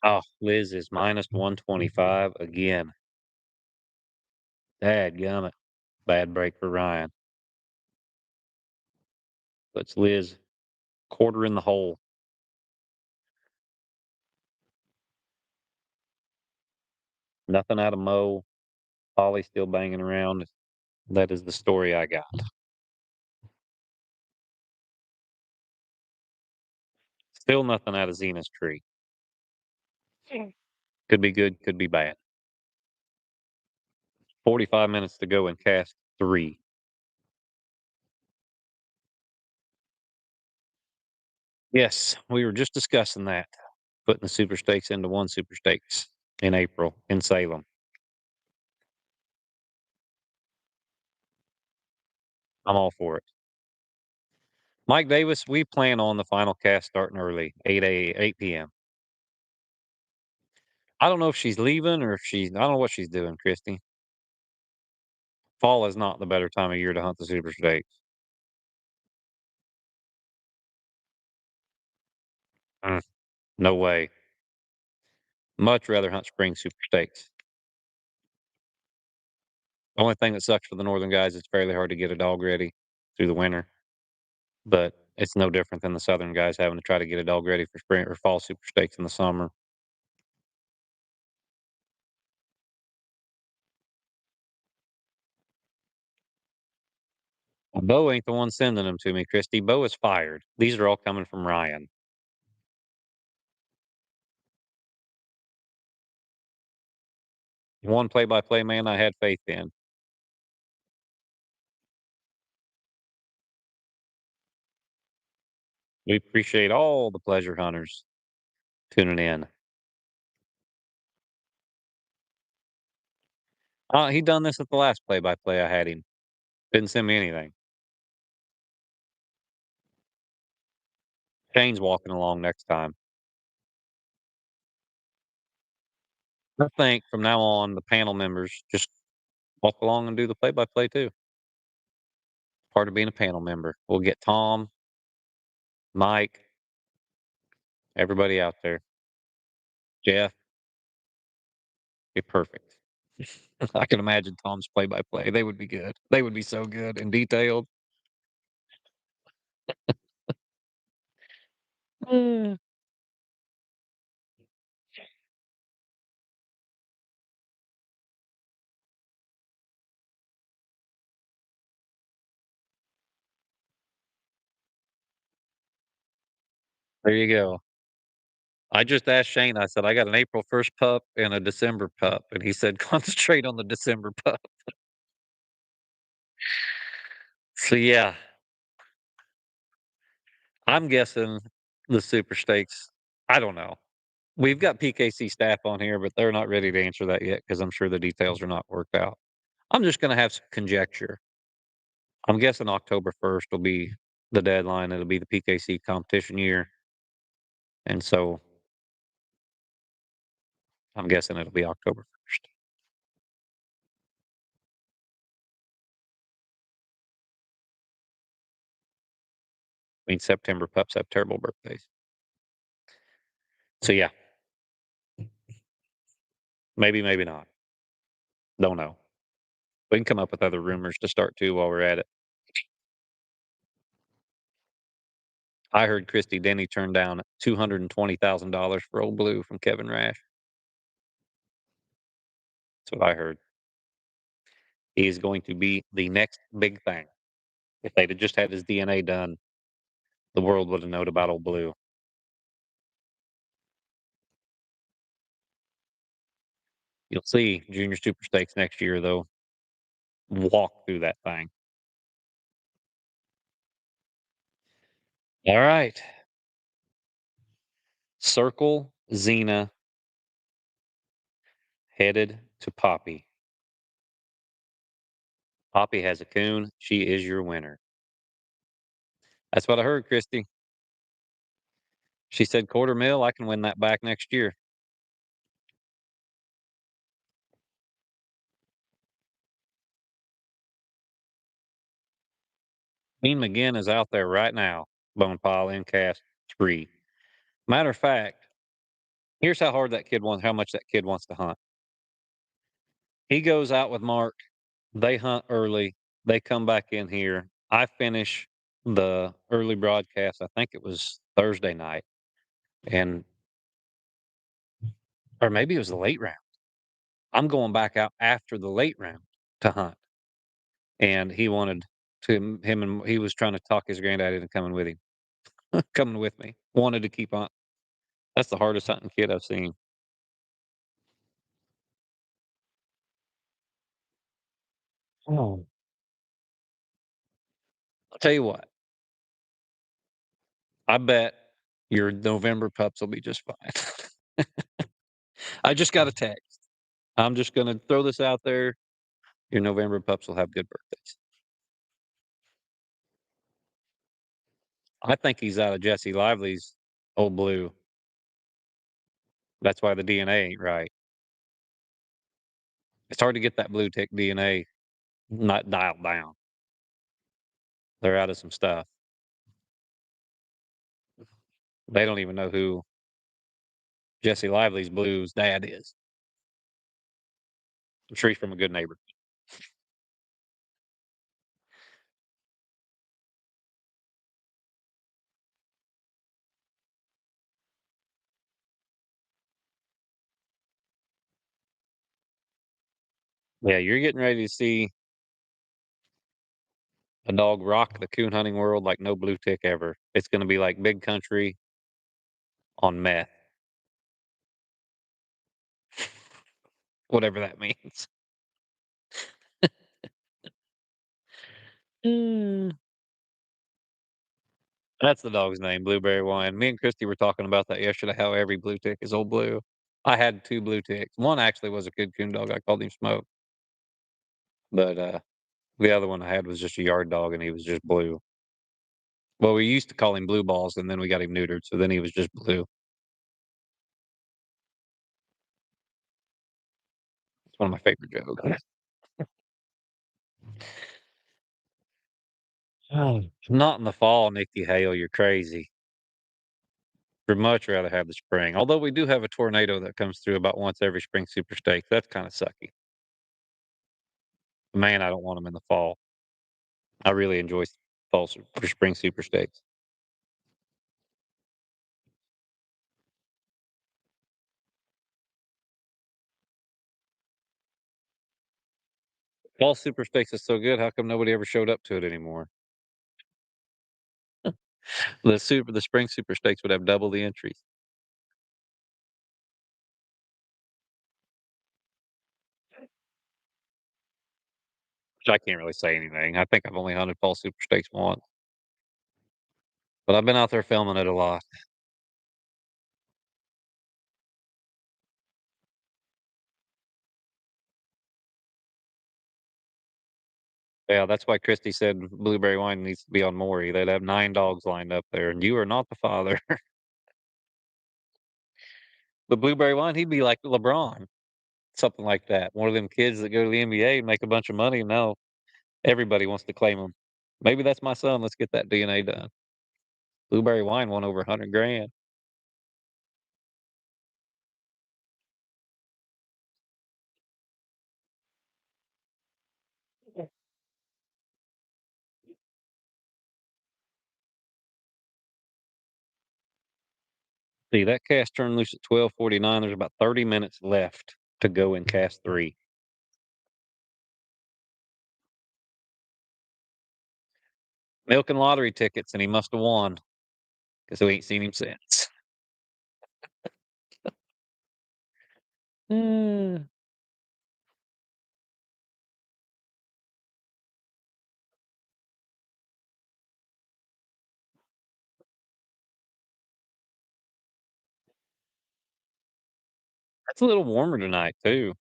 Oh, Liz is minus 125 again. Dadgummit. Bad break for Ryan. Puts Liz quarter in the hole. Nothing out of Mo. Polly still banging around. That is the story I got. Still nothing out of Xena's tree. Could be good, could be bad. 45 minutes to go in cast three. Yes, we were just discussing that. Putting the super stakes into one super stakes in April in Salem. I'm all for it. Mike Davis, we plan on the final cast starting early, 8 p.m. I don't know if she's leaving or if I don't know what she's doing, Christy. Fall is not the better time of year to hunt the super stakes. Mm, no way. Much rather hunt spring super stakes. The only thing that sucks for the northern guys, it's fairly hard to get a dog ready through the winter, but it's no different than the southern guys having to try to get a dog ready for spring or fall super stakes in the summer. Bo ain't the one sending them to me, Christy. Bo is fired. These are all coming from Ryan. One play-by-play man I had faith in. We appreciate all the pleasure hunters tuning in. He done this at the last play-by-play I had him. Didn't send me anything. Shane's walking along next time. I think from now on, the panel members just walk along and do the play-by-play too. Part of being a panel member. We'll get Tom, Mike, everybody out there. Jeff, be perfect. I can imagine Tom's play-by-play. They would be good. They would be so good and detailed. Mm. There you go. I just asked Shane, I said, "I got an April 1st pup and a December pup," and he said, "Concentrate on the December pup." So, yeah, I'm guessing the Super Stakes I don't know. We've got PKC staff on here, but they're not ready to answer that yet because 'cause I'm sure the details are not worked out. I'm just gonna have some conjecture. I'm guessing October 1st will be the deadline. It'll be the PKC competition year, and so I'm guessing it'll be October 1st. I mean, September pups have terrible birthdays. So, yeah, maybe, maybe not. Don't know. We can come up with other rumors to start too while we're at it. I heard Christy Denny turned down $220,000 for Old Blue from Kevin Rash. That's what I heard. He is going to be the next big thing. If they'd have just had his DNA done, the world would have known about Old Blue. You'll see Junior Super Stakes next year, though. Walk through that thing. All right. Circle Xena headed to Poppy. Poppy has a coon. She is your winner. That's what I heard, Christy. She said, quarter mil, I can win that back next year. Dean McGinn is out there right now, bone pile in cast 3. Matter of fact, here's how hard that kid wants, how much that kid wants to hunt. He goes out with Mark. They hunt early. They come back in here. I finish the early broadcast. I think it was Thursday night, and or maybe it was the late round. I'm going back out after the late round to hunt, and he wanted to him and he was trying to talk his granddad into coming with him, coming with me. Wanted to keep on. That's the hardest hunting kid I've seen. Oh, I'll tell you what. I bet your November pups will be just fine. I just got a text. I'm just gonna throw this out there. Your November pups will have good birthdays. I think he's out of Jesse Lively's Old Blue. That's why the DNA ain't right. It's hard to get that blue tick DNA not dialed down. They're out of some stuff. They don't even know who Jesse Lively's Blue's dad is. I'm sure he's from a good neighbor. Yeah, you're getting ready to see a dog rock the coon hunting world like no blue tick ever. It's gonna be like big country on meth, whatever that means. Mm. That's the dog's name, Blueberry Wine. Me and Christy were talking about that yesterday, how every blue tick is Old Blue. I had 2 blue ticks. One actually was a good coon dog. I called him Smoke, but, the other one I had was just a yard dog, and he was just blue. Well, we used to call him Blue Balls, and then we got him neutered, so then he was just Blue. It's one of my favorite jokes. Oh, not in the fall, Nikki Hale, you're crazy. Would much rather have the spring, although we do have a tornado that comes through about once every spring super stakes. That's kinda sucky. Man, I don't want them in the fall. I really enjoy fall su or spring super stakes. Fall super stakes is so good, how come nobody ever showed up to it anymore? The spring super stakes would have double the entries. Which I can't really say anything. I think I've only hunted fall super stakes once, but I've been out there filming it a lot. Yeah, that's why Christy said blueberry wine needs to be on Maury. They'd have 9 dogs lined up there, and you are not the father. But blueberry wine, he'd be like LeBron, something like that. One of them kids that go to the NBA and make a bunch of money. No, everybody wants to claim him. Maybe that's my son. Let's get that DNA done. Blueberry wine won over 100 grand. See, that cast turned loose at 12:49. There's about 30 minutes left to go in cast 3. Milking lottery tickets, and he must have won because we ain't seen him since. Mm. It's a little warmer tonight too.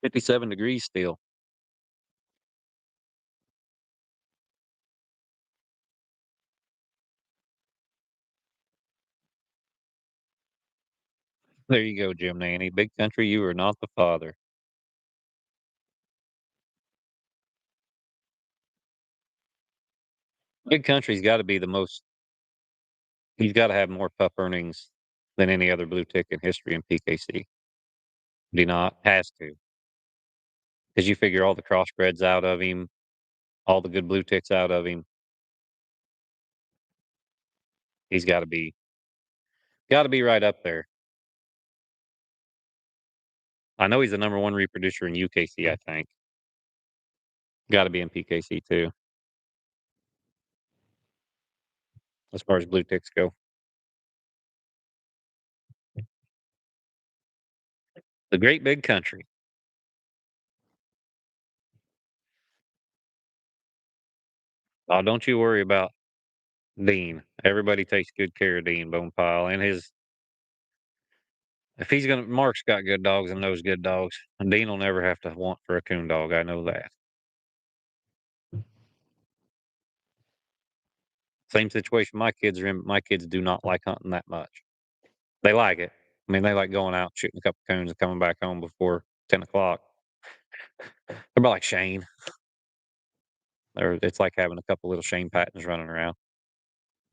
57 degrees still. There you go, Jim Nanny. Big country, you are not the father. Big country's got to be the most. He's got to have more pup earnings than any other blue tick in history in PKC. Do you not? Has to, because you figure all the crossbreds out of him, all the good blue ticks out of him. He's got to be right up there. I know he's the number one reproducer in UKC. I think got to be in PKC too, as far as blue ticks go. The great big country. Oh, don't you worry about Dean. Everybody takes good care of Dean Bonepile and his. If he's gonna, Mark's got good dogs and knows good dogs. And Dean will never have to want for a coon dog. I know that. Same situation my kids are in. My kids do not like hunting that much. They like it. I mean, they like going out, shooting a couple coons, and coming back home before 10 o'clock. They're about like Shane. It's like having a couple little Shane Pattons running around.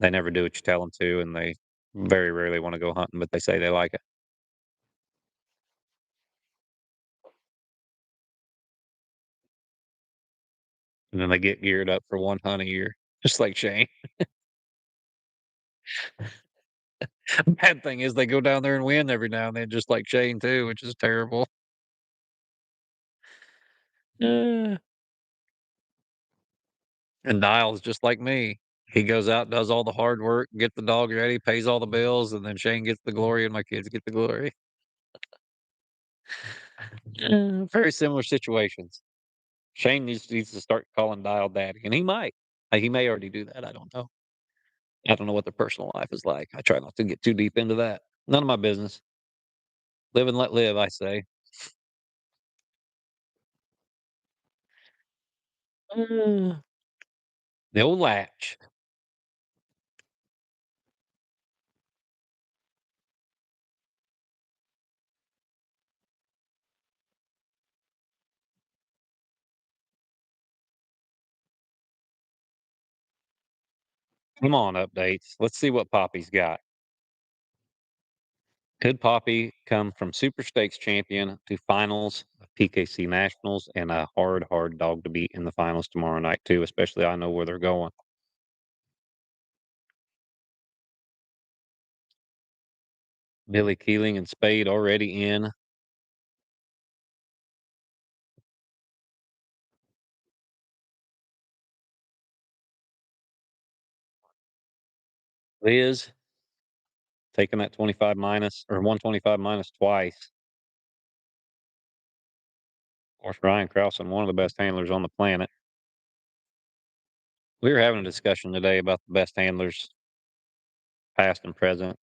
They never do what you tell them to, and they very rarely want to go hunting, but they say they like it. And then they get geared up for one hunt a year, just like Shane. Bad thing is they go down there and win every now and then, just like Shane too, which is terrible. Uh, and Niles just like me. He goes out, does all the hard work, get the dog ready, pays all the bills, and then Shane gets the glory and my kids get the glory. Very similar situations. Shane needs to start calling Dial daddy, and he might. He may already do that. I don't know. I don't know what their personal life is like. I try not to get too deep into that. None of my business. Live and let live, I say. Uh, the old latch. Come on, updates. Let's see what Poppy's got. Could Poppy come from Super Stakes champion to finals of PKC Nationals and a hard, hard dog to beat in the finals tomorrow night, too? Especially, I know where they're going. Billy Keeling and Spade already in. Liz taking that 25 minus or 125 minus twice. Of course, Ryan Krausen, one of the best handlers on the planet. We were having a discussion today about the best handlers, past and present.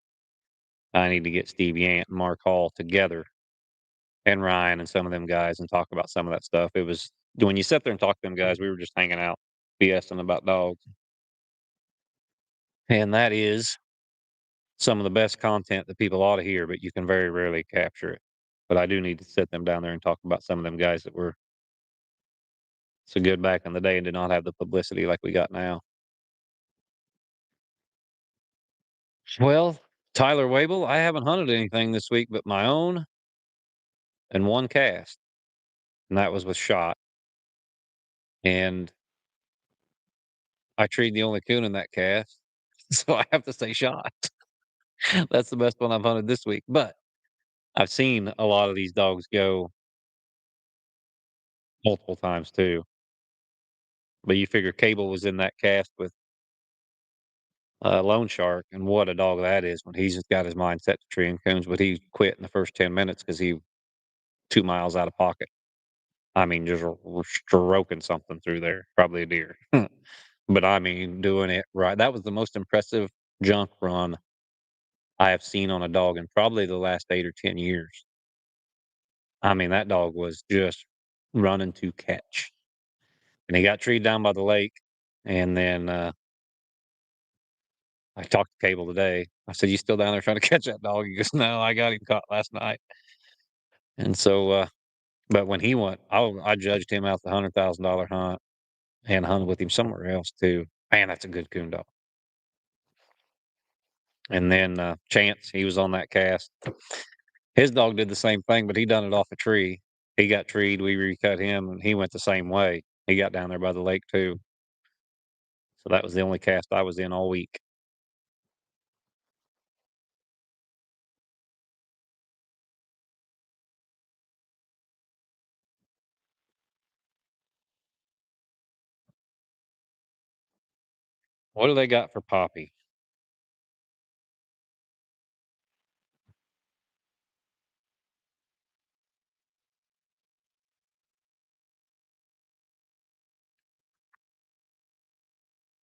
I need to get Steve Yant and Mark Hall together and Ryan and some of them guys and talk about some of that stuff. It was when you sit there and talk to them guys, we were just hanging out, BSing about dogs. And that is some of the best content that people ought to hear, but you can very rarely capture it. But I do need to sit them down there and talk about some of them guys that were so good back in the day and did not have the publicity like we got now. Well, Tyler Wabel, I haven't hunted anything this week but my own and one cast, and that was with shot. And I treed the only coon in that cast, so I have to say shot. That's the best one I've hunted this week. But I've seen a lot of these dogs go multiple times too. But you figure Cable was in that cast with Lone Shark, and what a dog that is when he's just got his mind set to treeing coons. But he quit in the first 10 minutes because he 2 miles out of pocket. I mean, just stroking something through there, probably a deer. But I mean, doing it right. That was the most impressive junk run I have seen on a dog in probably the last 8 or 10 years. I mean, that dog was just running to catch. And he got treed down by the lake. And then I talked to Cable today. I said, "You still down there trying to catch that dog?" He goes, "No, I got him caught last night." And so, but when he went, I judged him out the $100,000 hunt and hunted with him somewhere else too. Man, that's a good coon dog. And then Chance, he was on that cast. His dog did the same thing, but he done it off a tree. He got treed. We recut him, and he went the same way. He got down there by the lake too. So that was the only cast I was in all week. What do they got for Poppy?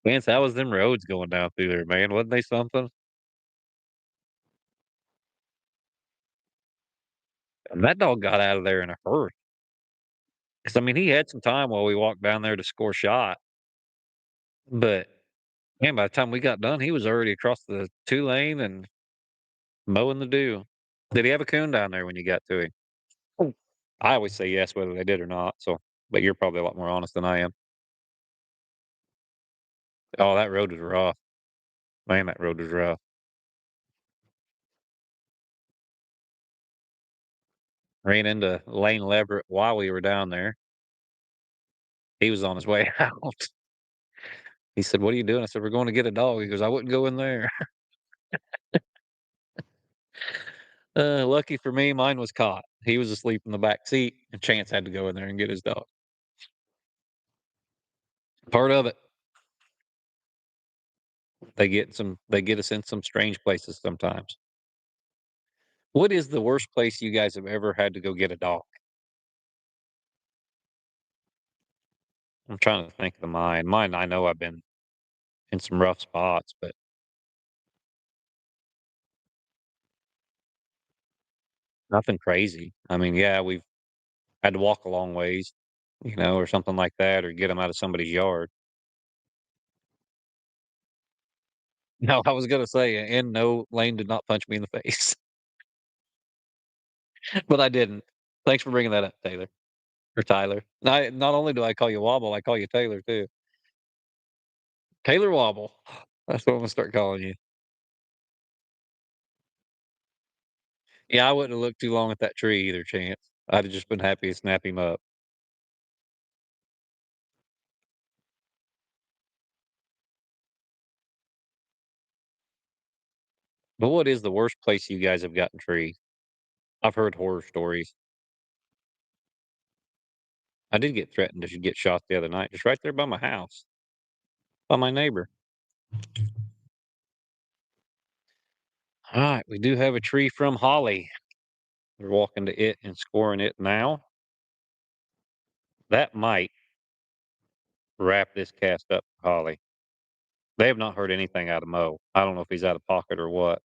Vance, how was them roads going down through there, man? Wasn't they something? And that dog got out of there in a hurry. 'Cause I mean, he had some time while we walked down there to score shot, but man, by the time we got done, he was already across the 2 lane and mowing the dew. Did he have a coon down there when you got to him? Oh. I always say yes, whether they did or not. So, but you're probably a lot more honest than I am. Oh, that road was rough. Man, that road was rough. Ran into Lane Leverett while we were down there. He was on his way out. He said, "What are you doing?" I said, "We're going to get a dog." He goes, "I wouldn't go in there." Lucky for me, mine was caught. He was asleep in the back seat, and Chance had to go in there and get his dog. Part of it. They get us in some strange places sometimes. What is the worst place you guys have ever had to go get a dog? I'm trying to think of mine. Mine, I know I've been in some rough spots, but nothing crazy. I mean, yeah, we've had to walk a long ways. or something like that, or get them out of somebody's yard. No, I was gonna say, and no, Lane did not punch me in the face, but I didn't. Thanks for bringing that up, Taylor or Tyler. Not only do I call you Wobble, I call you Taylor too. Taylor Wobble. That's what I'm gonna start calling you. Yeah, I wouldn't have looked too long at that tree either, Chance. I'd have just been happy to snap him up. But what is the worst place you guys have gotten trees? I've heard horror stories. I did get threatened to get shot the other night, just right there by my house, by my neighbor. All right, we do have a tree from Holly. We're walking to it and scoring it now. That might wrap this cast up for Holly. They have not heard anything out of Mo. I don't know if he's out of pocket or what,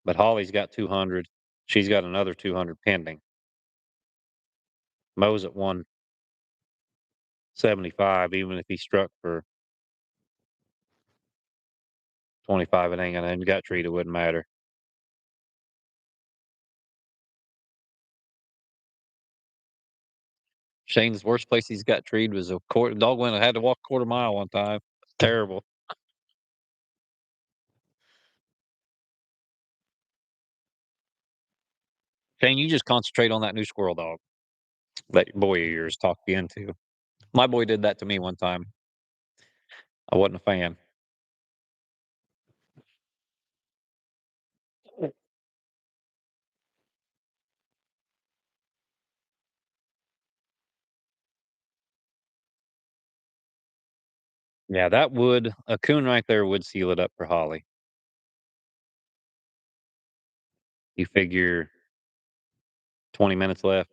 but Holly's got 200. She's got another 200 pending. Mo's at 175. Even if he struck for 25, it ain't gonna end gut treat. It wouldn't matter. Shane's worst place he's got treed was a quarter. Dog went and had to walk a quarter mile one time. Terrible. Shane, you just concentrate on that new squirrel dog that boy of yours talked you into. My boy did that to me one time. I wasn't a fan. Yeah, that would a coon right there would seal it up for Holly. You figure 20 minutes left,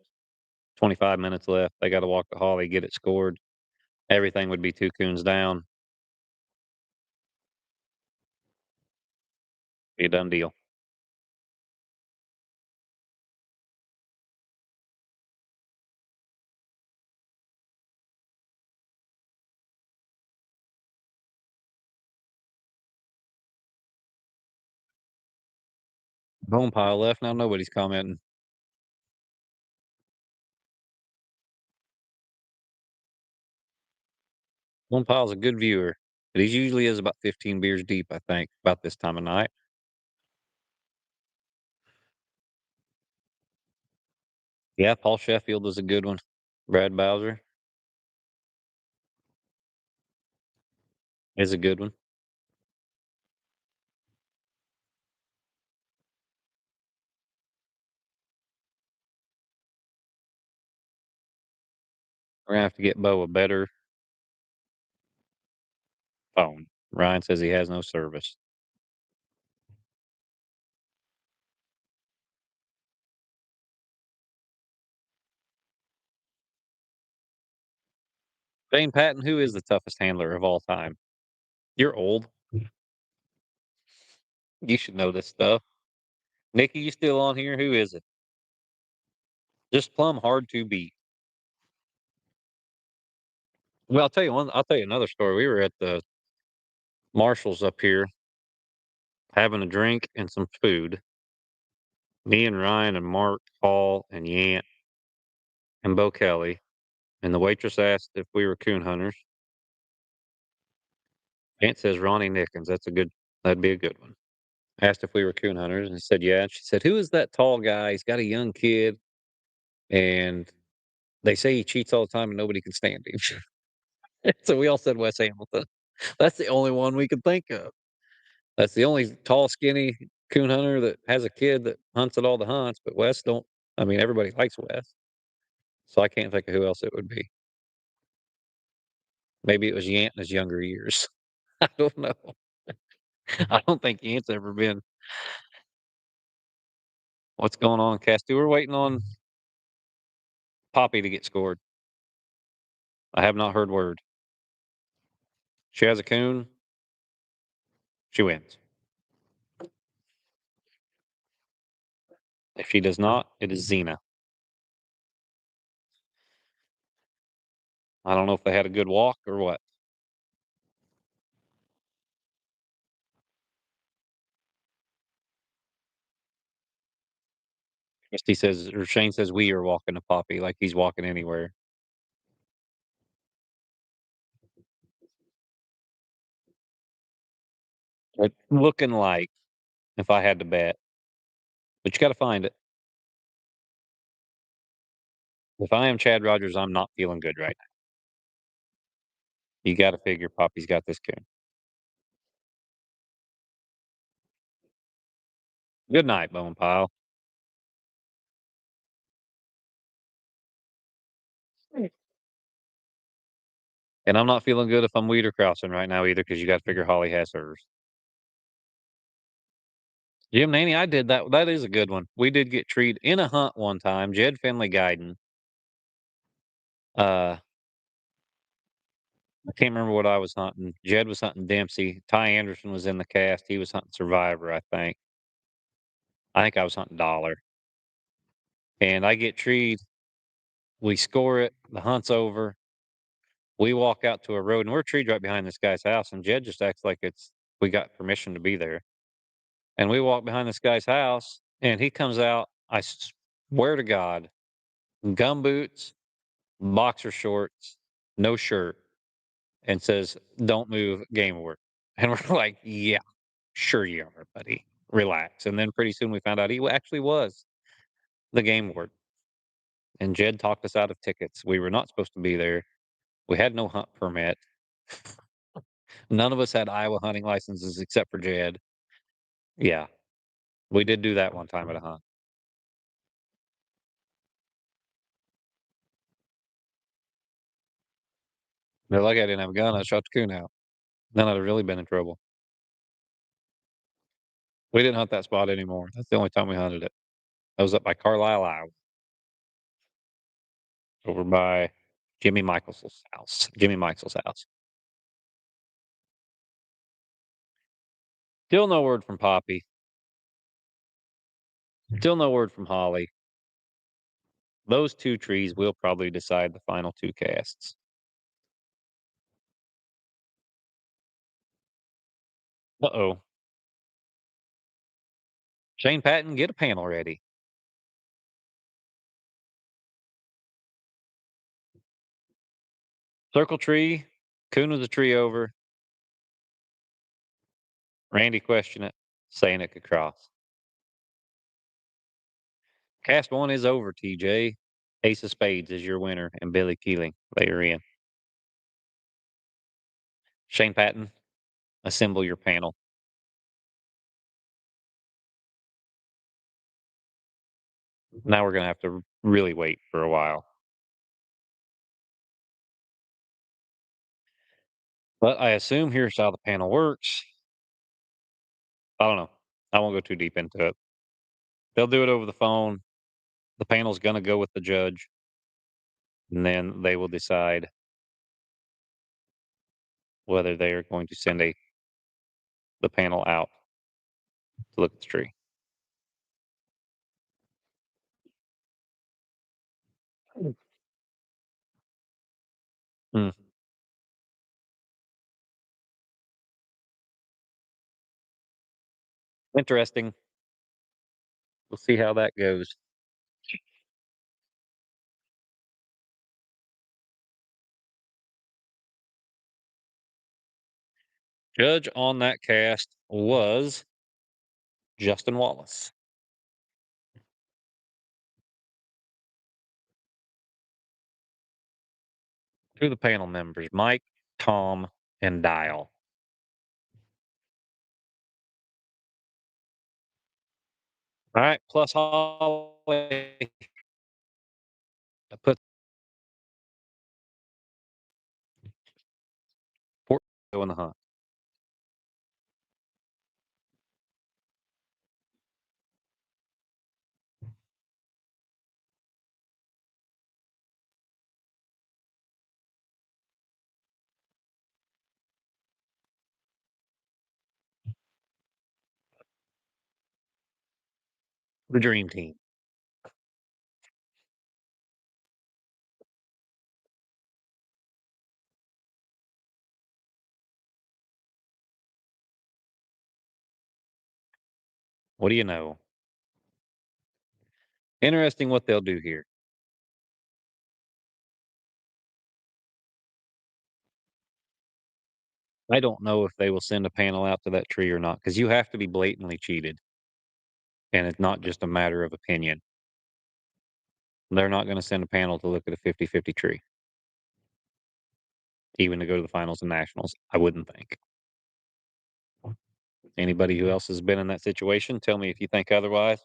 25 minutes left. They got to walk to Holly, get it scored. Everything would be two coons down. Be a done deal. Bone pile left. Now nobody's commenting. Bone pile's a good viewer, but he usually is about 15 beers deep, I think, about this time of night. Yeah, Paul Sheffield was a good one. Brad Bowser is a good one. We're gonna have to get Bo a better phone. Ryan says he has no service. Dane Patton, who is the toughest handler of all time? You're old. You should know this stuff. Nikki, you still on here? Who is it? Just plumb hard to beat. Well, I'll tell you one. I'll tell you another story. We were at the Marshalls up here having a drink and some food. Me and Ryan and Mark, Paul and Yant and Bo Kelly. And the waitress asked if we were coon hunters. Yant says Ronnie Nickens. That'd be a good one. Asked if we were coon hunters, and he said, yeah. And she said, who is that tall guy? He's got a young kid, and they say he cheats all the time, and nobody can stand him. So we all said Wes Hamilton. That's the only one we could think of. That's the only tall, skinny coon hunter that has a kid that hunts at all the hunts. But Wes don't. I mean, everybody likes Wes, so I can't think of who else it would be. Maybe it was Yant in his younger years. I don't know. I don't think Yant's ever been. What's going on, Casty? We're waiting on Poppy to get scored. I have not heard word. She has a coon. She wins. If she does not, it is Xena. I don't know if they had a good walk or what. Misty says, or Shane says, we are walking to Poppy like he's walking anywhere. It's looking like, if I had to bet, but you got to find it. If I am Chad Rogers, I'm not feeling good right now. You got to figure Poppy's got this coon. Good night, Bone Pile. And I'm not feeling good if I'm weeder crossing right now either, because you got to figure Holly has hers. Jim Nanny, I did that. That is a good one. We did get treed in a hunt one time. Jed Finley guiding. Uh, I can't remember what I was hunting. Jed was hunting Dempsey. Ty Anderson was in the cast. He was hunting Survivor, I think. I think I was hunting Dollar. And I get treed. We score it. The hunt's over. We walk out to a road, and we're treed right behind this guy's house. And Jed just acts like it's we got permission to be there. And we walk behind this guy's house, and he comes out. I swear to God, gumboots, boxer shorts, no shirt, and says, "Don't move, game over." And we're like, "Yeah, sure you are, buddy. Relax." And then pretty soon we found out he actually was the game ward. And Jed talked us out of tickets. We were not supposed to be there. We had no hunt permit. None of us had Iowa hunting licenses except for Jed. Yeah, we did do that one time at a hunt. They're like, I didn't have a gun. I shot the coon out. Then I'd have really been in trouble. We didn't hunt that spot anymore. That's the only time we hunted it. I was up by Carlisle, Iowa, over by Jimmy Michael's house. Jimmy Michael's house. Still no word from Poppy. Still no word from Holly. Those two trees will probably decide the final two casts. Uh-oh. Shane Patton, get a panel ready. Circle tree. Coon was a tree over. Randy questioned it, saying it could cross. Cast one is over, TJ. Ace of Spades is your winner, and Billy Keeling later in. Shane Patton, assemble your panel. Now we're going to have to really wait for a while. But I assume here's how the panel works. I don't know. I won't go too deep into it. They'll do it over the phone. The panel's going to go with the judge, and then they will decide whether they are going to send the panel out to look at the tree. Hmm. Interesting. We'll see how that goes. Judge on that cast was Justin Wallace. To the panel members, Mike, Tom, and Dial. All right, plus Holly. I put Portco in the hunt. The dream team. What do you know? Interesting what they'll do here. I don't know if they will send a panel out to that tree or not because you have to be blatantly cheated, and it's not just a matter of opinion. They're not going to send a panel to look at a 50-50 tree, even to go to the finals and nationals. I wouldn't think. Anybody who else has been in that situation, tell me if you think otherwise.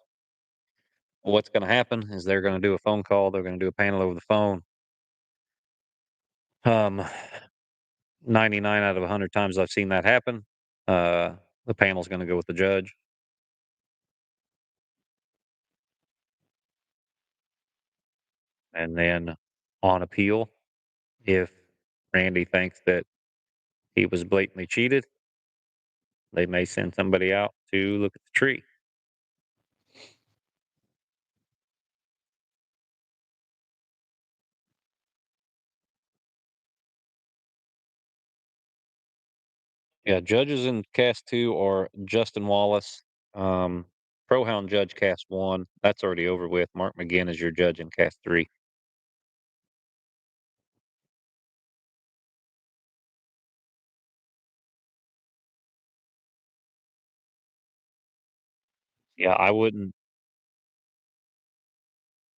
What's going to happen is they're going to do a phone call. They're going to do a panel over the phone. Um, 99 out of 100 times I've seen that happen. Uh, the panel's going to go with the judge. And then on appeal, if Randy thinks that he was blatantly cheated, they may send somebody out to look at the tree. Yeah, judges in cast two are Justin Wallace, um, Pro Hound Judge cast one. That's already over with. Mark McGinn is your judge in cast three. Yeah, I wouldn't,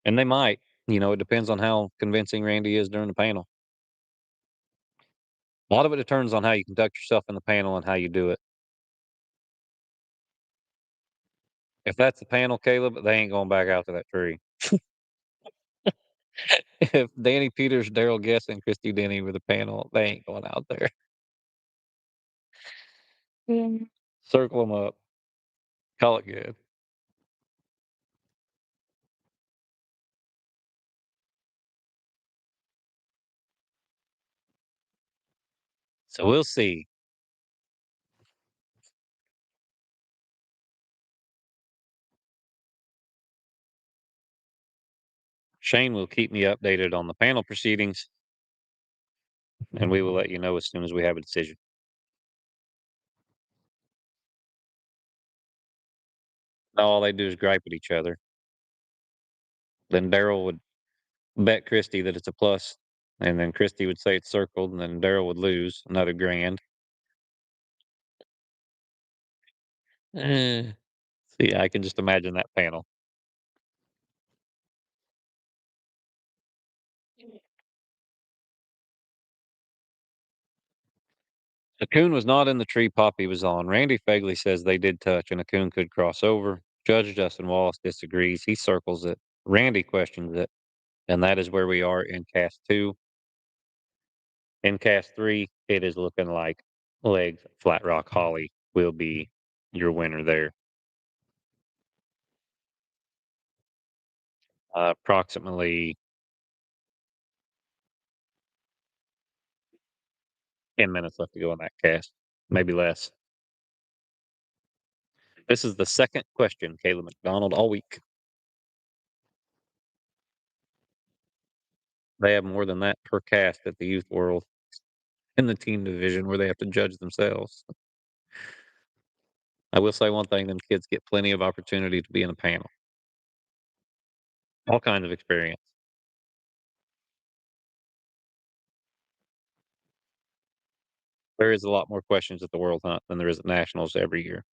and they might. It depends on how convincing Randy is during the panel. A lot of it depends on how you conduct yourself in the panel and how you do it. If that's the panel, Caleb, they ain't going back out to that tree. If Danny Peters, Daryl Guess, and Christy Denny were the panel, they ain't going out there. Circle them up. Call it good. So we'll see. Shane will keep me updated on the panel proceedings, and we will let you know as soon as we have a decision. Now all they do is gripe at each other. Then Daryl would bet Christy that it's a plus, and then Christy would say it's circled, and then Daryl would lose another grand. Eh. See, I can just imagine that panel. Coon was not in the tree Poppy was on. Randy Fagley says they did touch and Coon could cross over. Judge Justin Wallace disagrees. He circles it. Randy questions it. And that is where we are in cast two. In cast three, it is looking like Legs Flat Rock Holly will be your winner there. Approximately 10 minutes left to go in that cast, maybe less. This is the second question, Caleb McDonald, all week. They have more than that per cast at the youth world in the team division where they have to judge themselves. I will say one thing, them kids get plenty of opportunity to be in a panel. All kinds of experience. There is a lot more questions at the World Hunt than there is at Nationals every year.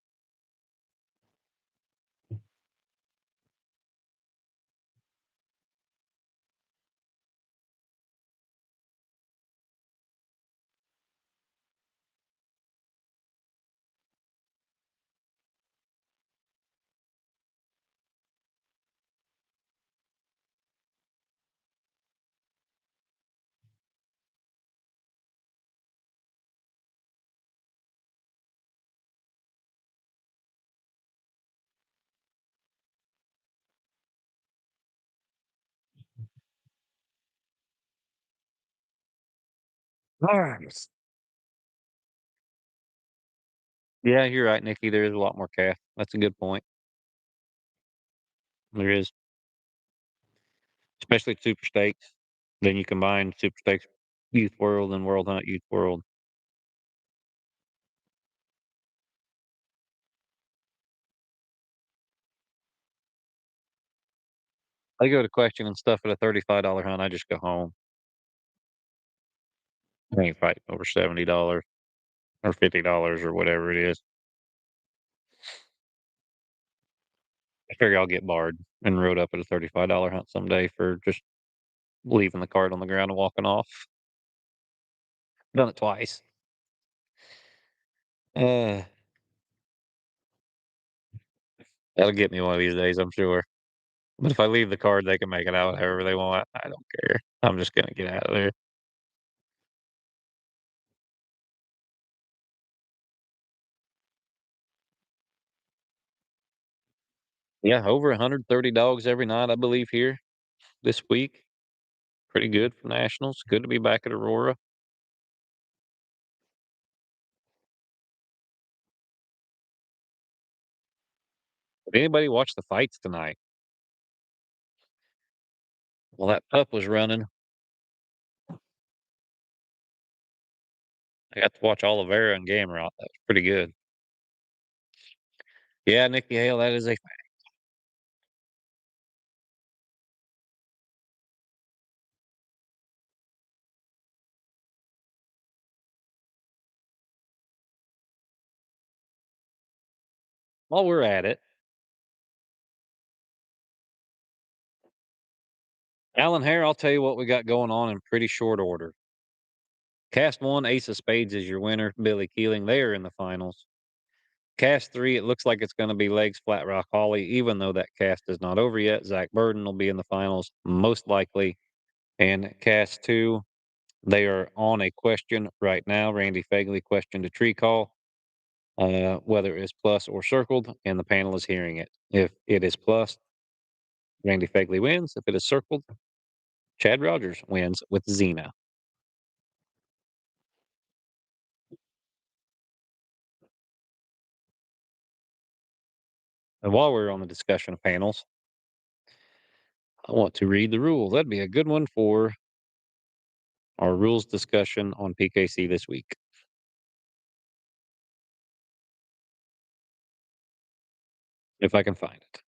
Nice. Yeah, you're right, Nikki. There is a lot more calf. That's a good point. There is, especially Super Stakes. Then you combine Super Stakes Youth World and World Hunt Youth World. I go to question and stuff at a $35 hunt, I just go home. I ain't fighting over $70 or $50 or whatever it is. I figure I'll get barred and rode up at a $35 hunt someday for just leaving the cart on the ground and walking off. Done it twice. Uh, that'll get me one of these days, I'm sure. But if I leave the card, they can make it out however they want. I don't care. I'm just gonna get out of there. Yeah, over 130 dogs every night, I believe, here this week. Pretty good for nationals. Good to be back at Aurora. Did anybody watch the fights tonight? Well, that pup was running. I got to watch Oliveira and Gamrot. That was pretty good. Yeah, Nikki Hale, that is a while we're at it, Alan Hare, I'll tell you what we got going on in pretty short order. Cast 1, Ace of Spades is your winner, Billy Keeling. They are in the finals. Cast 3, it looks like it's gonna be Legs Flat Rock Holly, even though that cast is not over yet. Zach Burden will be in the finals, most likely. And Cast 2, they are on a question right now. Randy Fagley questioned a tree call, whether it's plus or circled, and the panel is hearing it. If it is plus, Randy Fagley wins. If it is circled, Chad Rogers wins with Xena. And while we're on the discussion of panels, I want to read the rules. That'd be a good one for our rules discussion on PKC this week, if I can find it.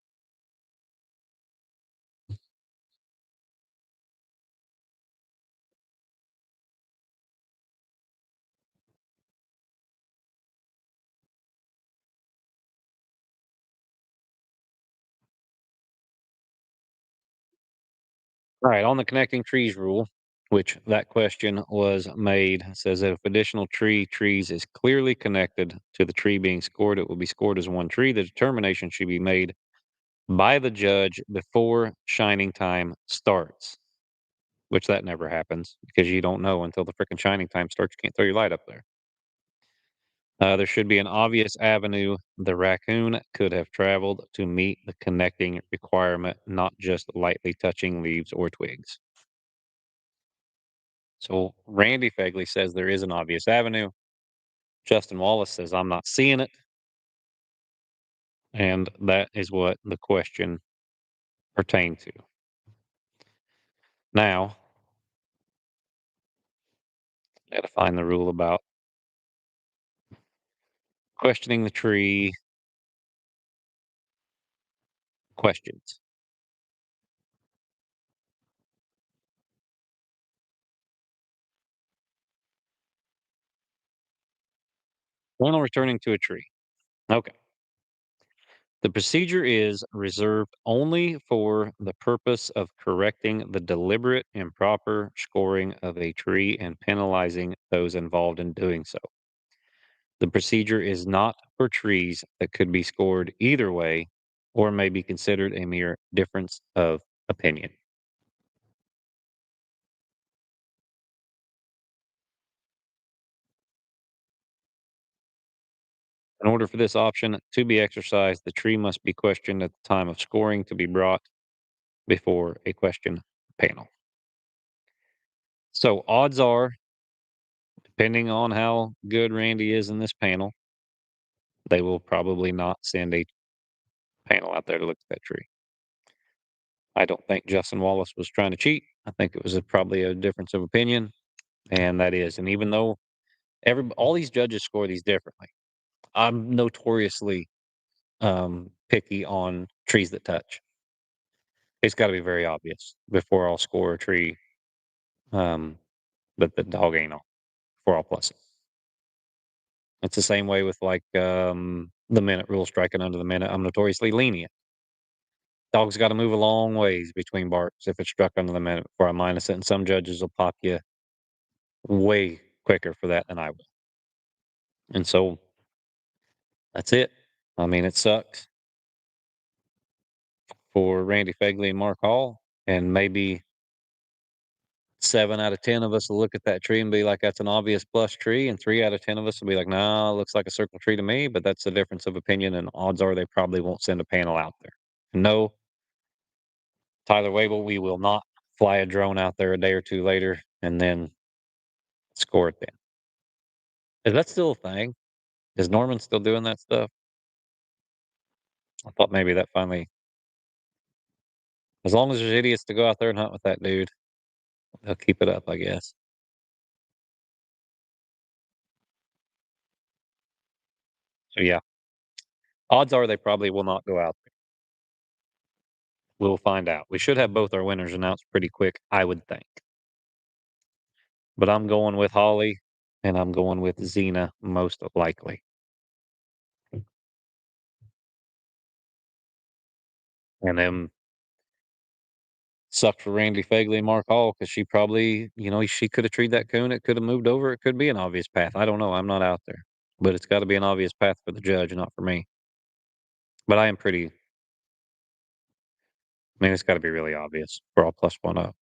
All right, on the connecting trees rule, which that question was made, says that if additional trees is clearly connected to the tree being scored, it will be scored as one tree. The determination should be made by the judge before shining time starts, which that never happens because you don't know until the freaking shining time starts. You can't throw your light up there. There should be an obvious avenue the raccoon could have traveled to meet the connecting requirement, not just lightly touching leaves or twigs. So Randy Fagley says there is an obvious avenue. Justin Wallace says I'm not seeing it. And that is what the question pertained to. Now, I got to find the rule about questioning the tree questions. When returning to a tree. Okay. The procedure is reserved only for the purpose of correcting the deliberate improper scoring of a tree and penalizing those involved in doing so. The procedure is not for trees that could be scored either way or may be considered a mere difference of opinion. In order for this option to be exercised, the tree must be questioned at the time of scoring to be brought before a question panel. So odds are, depending on how good Randy is in this panel, they will probably not send a panel out there to look at that tree. I don't think Justin Wallace was trying to cheat. I think it was probably a difference of opinion, and that is. And even though all these judges score these differently, I'm notoriously picky on trees that touch. It's got to be very obvious before I'll score a tree um, that the dog ain't on. Before I'll plus it. It's the same way with like the minute rule, striking under the minute. I'm notoriously lenient. Dog's got to move a long ways between barks if it's struck under the minute before I minus it. And some judges will pop you way quicker for that than I will. And so that's it. I mean, it sucks for Randy Fegley and Mark Hall. And maybe 7 out of 10 of us will look at that tree and be like, that's an obvious plus tree. And 3 out of 10 of us will be like, nah, looks like a circle tree to me. But that's a difference of opinion. And odds are they probably won't send a panel out there. No, Tyler Wabel, we will not fly a drone out there a day or 2 later and then score it then. Is that still a thing? Is Norman still doing that stuff? I thought maybe that finally, as long as there's idiots to go out there and hunt with that dude, they'll keep it up, I guess. So yeah, odds are they probably will not go out there. We'll find out. We should have both our winners announced pretty quick, I would think. But I'm going with Holly and I'm going with Xena most likely. And then sucked for Randy Fegley and Mark Hall because she probably, she could have treed that coon. It could have moved over. It could be an obvious path. I don't know. I'm not out there, but it's got to be an obvious path for the judge, not for me. But I am pretty. I mean, it's got to be really obvious for all plus one up.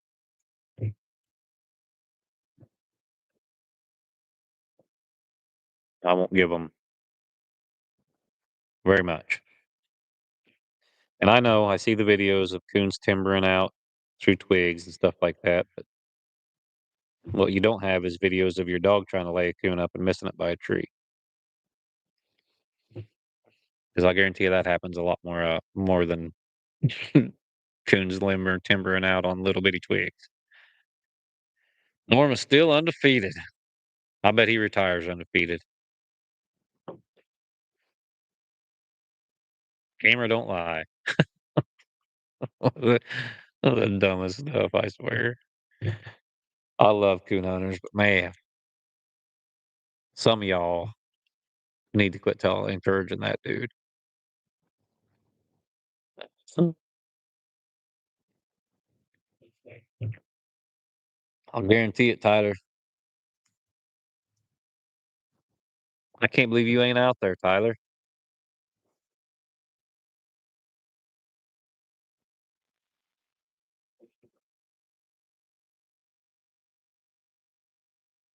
I won't give them very much. And I know I see the videos of coons timbering out through twigs and stuff like that, but what you don't have is videos of your dog trying to lay a coon up and missing it by a tree. Because I guarantee you that happens a lot more than coons limber timbering out on little bitty twigs. Norm is still undefeated. I bet he retires undefeated. Camera don't lie. The dumbest stuff, I swear. I love coon hunters, but man, some of y'all need to quit telling encouraging that dude. I'll guarantee it, Tyler. I can't believe you ain't out there, Tyler.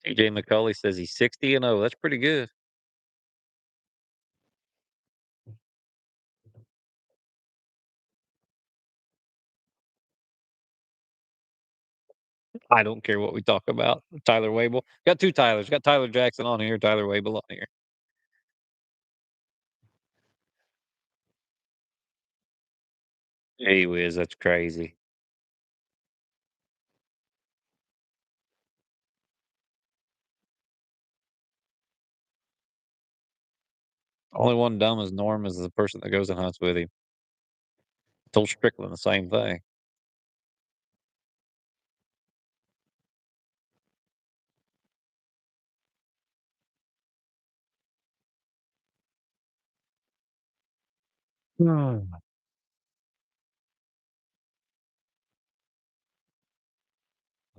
TJ McCulley says he's 60-0. That's pretty good. I don't care what we talk about. Tyler Wabel. Got 2 Tylers. Got Tyler Jackson on here, Tyler Wabel on here. Hey whiz, that's crazy. Only one dumb as Norm is the person that goes and hunts with him. Told Strickland the same thing. Hmm.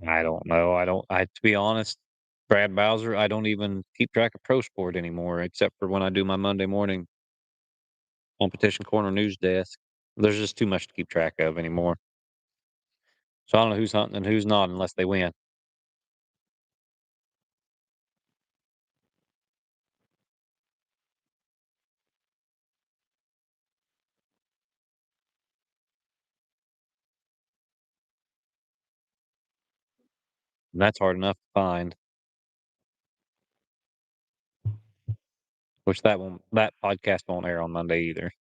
I don't know. To be honest, Brad Bowser, I don't even keep track of pro sport anymore, except for when I do my Monday morning competition corner news desk. There's just too much to keep track of anymore. So I don't know who's hunting and who's not unless they win. And that's hard enough to find. Which that podcast won't air on Monday either.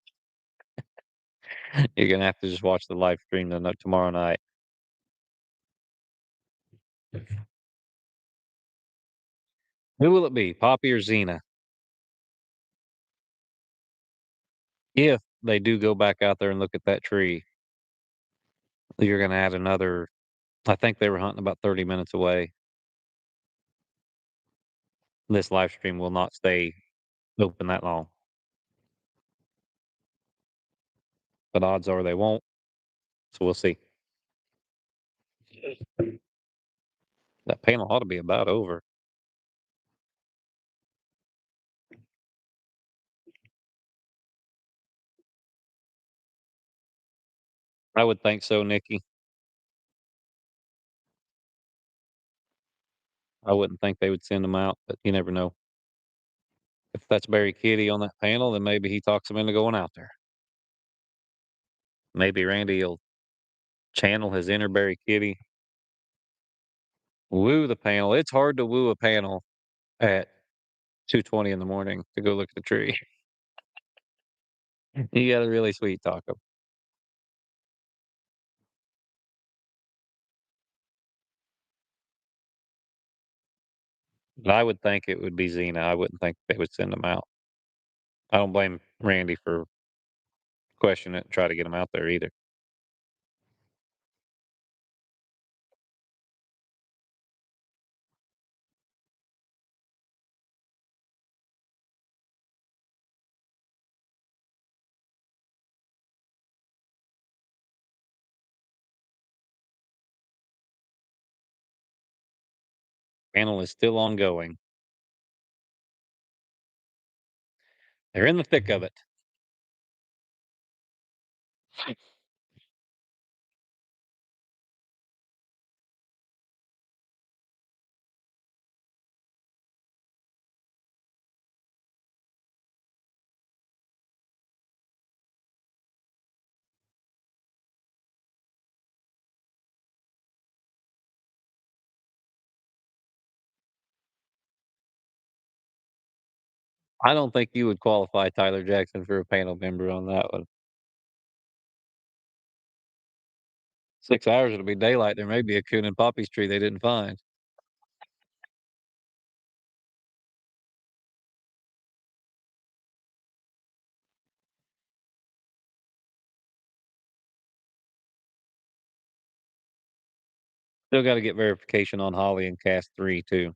You're gonna have to just watch the live stream tomorrow night. Who will it be, Poppy or Xena? If they do go back out there and look at that tree. You're gonna add another I think they were hunting about 30 minutes away. This live stream will not stay open that long, but odds are they won't, so we'll see. That panel ought to be about over. I would think so, Nikki. I wouldn't think they would send them out, but you never know. If that's Barry Kitty on that panel, then maybe he talks them into going out there. Maybe Randy will channel his inner Barry Kitty, woo the panel. It's hard to woo a panel at 2:20 in the morning to go look at the tree. You gotta really sweet talk them. But I would think it would be Xena. I wouldn't think they would send them out. I don't blame Randy for questioning it and try to get them out there either. Panel is still ongoing. They're in the thick of it. I don't think you would qualify Tyler Jackson for a panel member on that one. 6 hours, it'll be daylight. There may be a coon and poppies tree they didn't find. Still got to get verification on Holly and Cast 3 too.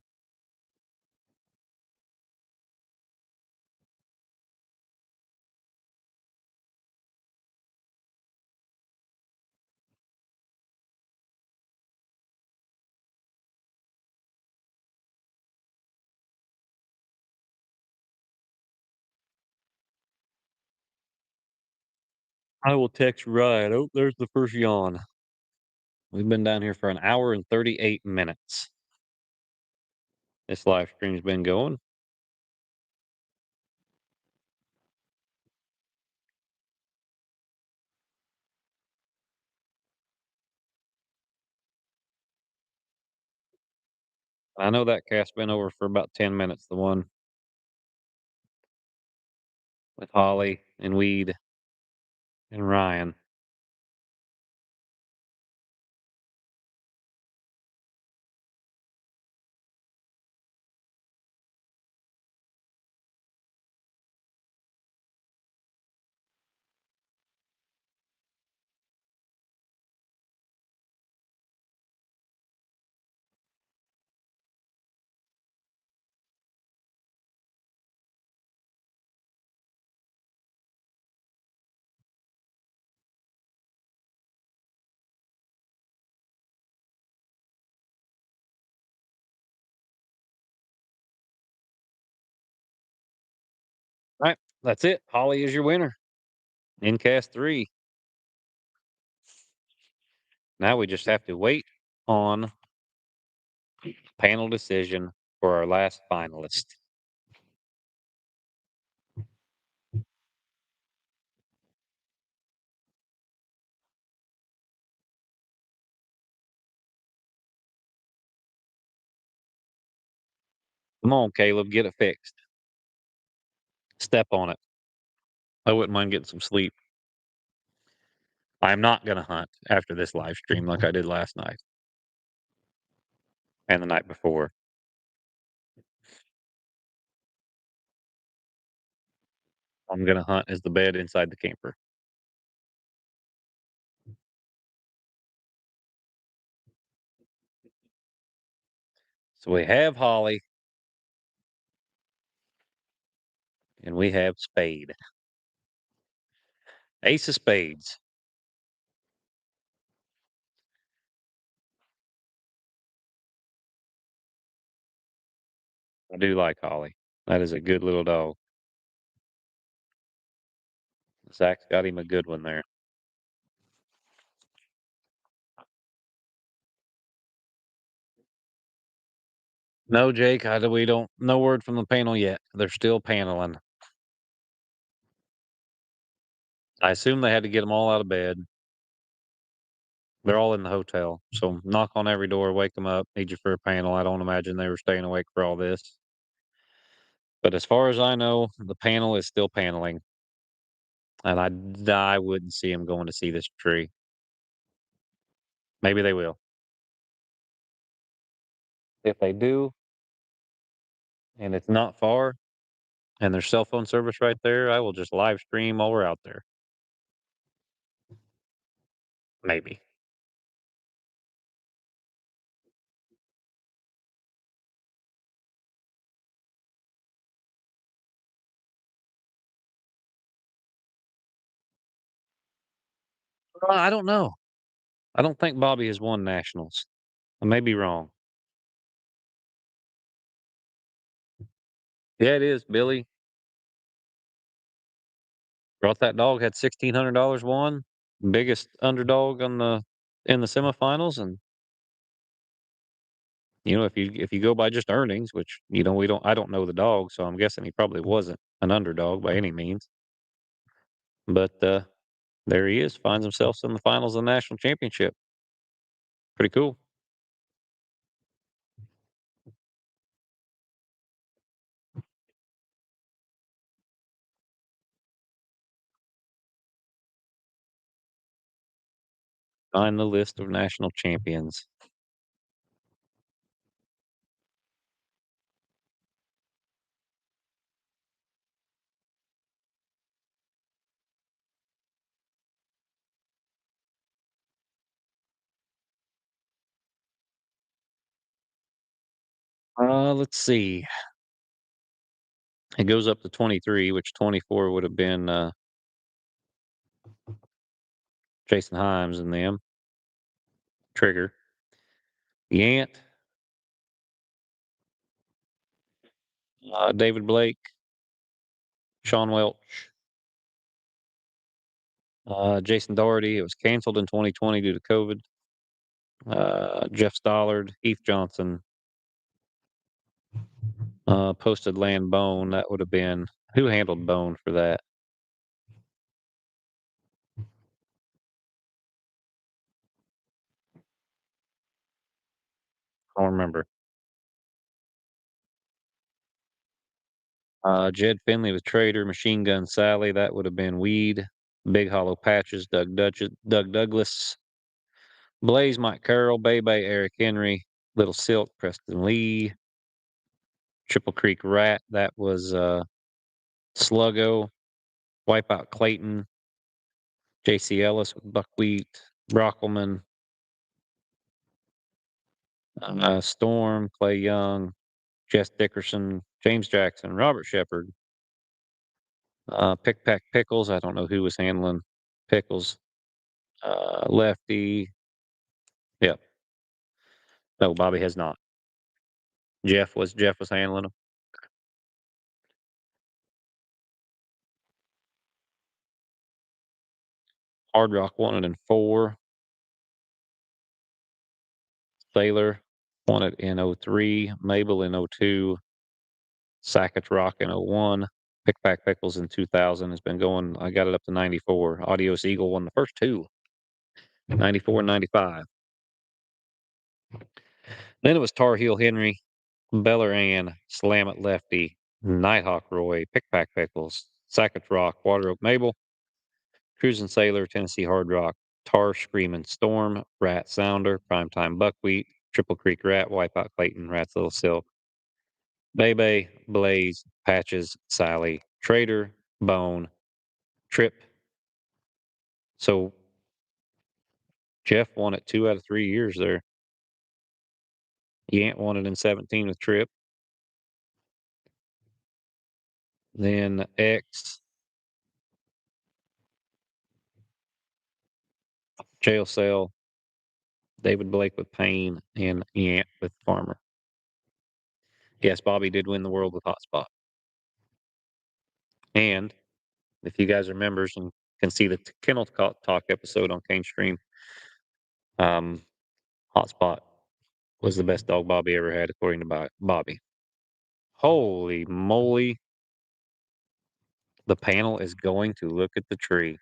I will text Ryan. Oh, there's the first yawn. We've been down here for an hour and 38 minutes. This live stream's been going. I know that cast's been over for about 10 minutes, the one with Holly and Weed and Ryan. All right, that's it. Holly is your winner in cast 3. Now we just have to wait on panel decision for our last finalist. Come on, Caleb, get it fixed. Step on it. I wouldn't mind getting some sleep. I'm not going to hunt after this live stream like I did last night and the night before. I'm going to hunt as the bed inside the camper. So we have Holly and we have Spade. Ace of Spades. I do like Holly. That is a good little dog. Zach's got him a good one there. No, Jake, we don't. No word from the panel yet. They're still paneling. I assume they had to get them all out of bed. They're all in the hotel, so knock on every door, wake them up. Need you for a panel. I don't imagine they were staying awake for all this. But as far as I know, the panel is still paneling, and I wouldn't see them going to see this tree. Maybe they will. If they do, and it's not far, and there's cell phone service right there, I will just live stream while we're out there. Maybe. I don't know. I don't think Bobby has won nationals. I may be wrong. Yeah, it is. Billy brought that dog, had $1,600 won, biggest underdog on the in the semifinals, and if you go by just earnings, which we don't I don't know the dog, so I'm guessing he probably wasn't an underdog by any means. But there he is, finds himself in the finals of the national championship. Pretty cool. Find the list of national champions. Let's see. It goes up to 23, which 24 would have been Jason Himes and them. Trigger. The Ant, David Blake, Sean Welch, Jason Doherty. It was canceled in 2020 due to COVID. Jeff Stollard, Heath Johnson, posted land Bone. That would have been who handled Bone for that? I don't remember. Jed Finley was Trader, Machine Gun Sally. That would have been Weed. Big Hollow Patches, Doug Douglas, Blaze, Mike Carroll, Bay, Eric Henry, Little Silk, Preston Lee, Triple Creek Rat. That was Sluggo, Wipeout Clayton, J.C. Ellis with Buckwheat, Brockelman, Storm, Clay Young, Jess Dickerson, James Jackson, Robert Shepard, Pick Pack Pickles. I don't know who was handling Pickles. Lefty. Yep. No, Bobby has not. Jeff was handling them. Hard Rock won it in 4. Sailor won it in 03. Mabel in 02. Sackett Rock in 01. Pickpack Pickles in 2000 has been going. I got it up to 94. Audios Eagle won the first 2, 94 and 95. Then it was Tar Heel Henry, Beller Ann, Slam It Lefty, Nighthawk Roy, Pickpack Pickles, Sackett Rock, Water Oak Mabel, Cruisin' Sailor, Tennessee Hard Rock, Tar Screamin' Storm, Rat Sounder, Primetime Buckwheat, Triple Creek Rat, Wipeout Clayton, Rat's Little Silk, Bay, Blaze, Patches, Sally, Trader, Bone, Trip. So Jeff won it 2 out of 3 years there. Yant won it in 17 with Trip. Then X, Jail Cell, David Blake with Payne, and Yant with Farmer. Yes, Bobby did win the world with Hotspot. And if you guys are members and can see the Kennel Talk episode on Kane Stream, um, Hotspot was the best dog Bobby ever had, according to Bobby. Holy moly. The panel is going to look at the tree.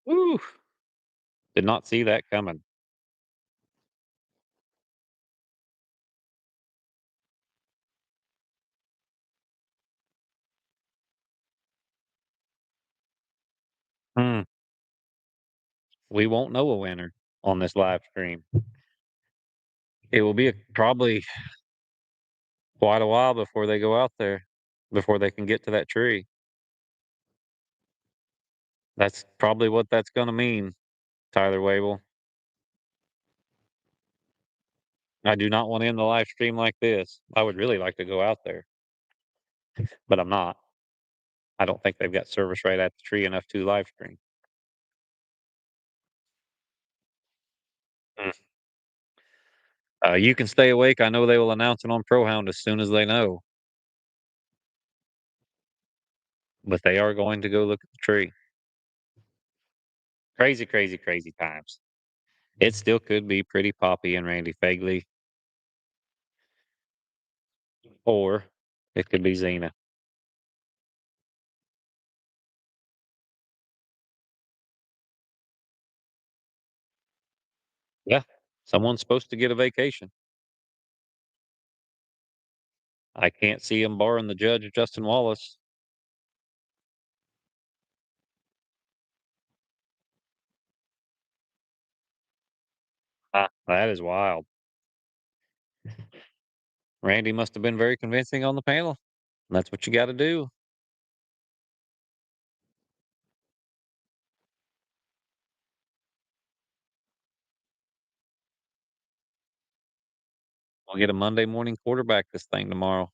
Woo! Did not see that coming. Hmm. We won't know a winner on this live stream. It will be probably quite a while before they go out there, before they can get to that tree. That's probably what that's going to mean, Tyler Wable. I do not want to end the live stream like this. I would really like to go out there, but I'm not. I don't think they've got service right at the tree enough to live stream. Mm. You can stay awake. I know they will announce it on ProHound as soon as they know, but they are going to go look at the tree. Crazy, crazy, crazy times. It still could be Pretty Poppy and Randy Fagley, or it could be Xena. Yeah, someone's supposed to get a vacation. I can't see him barring the judge, Justin Wallace. That is wild. Randy must have been very convincing on the panel. That's what you got to do. We'll get a Monday morning quarterback this thing tomorrow.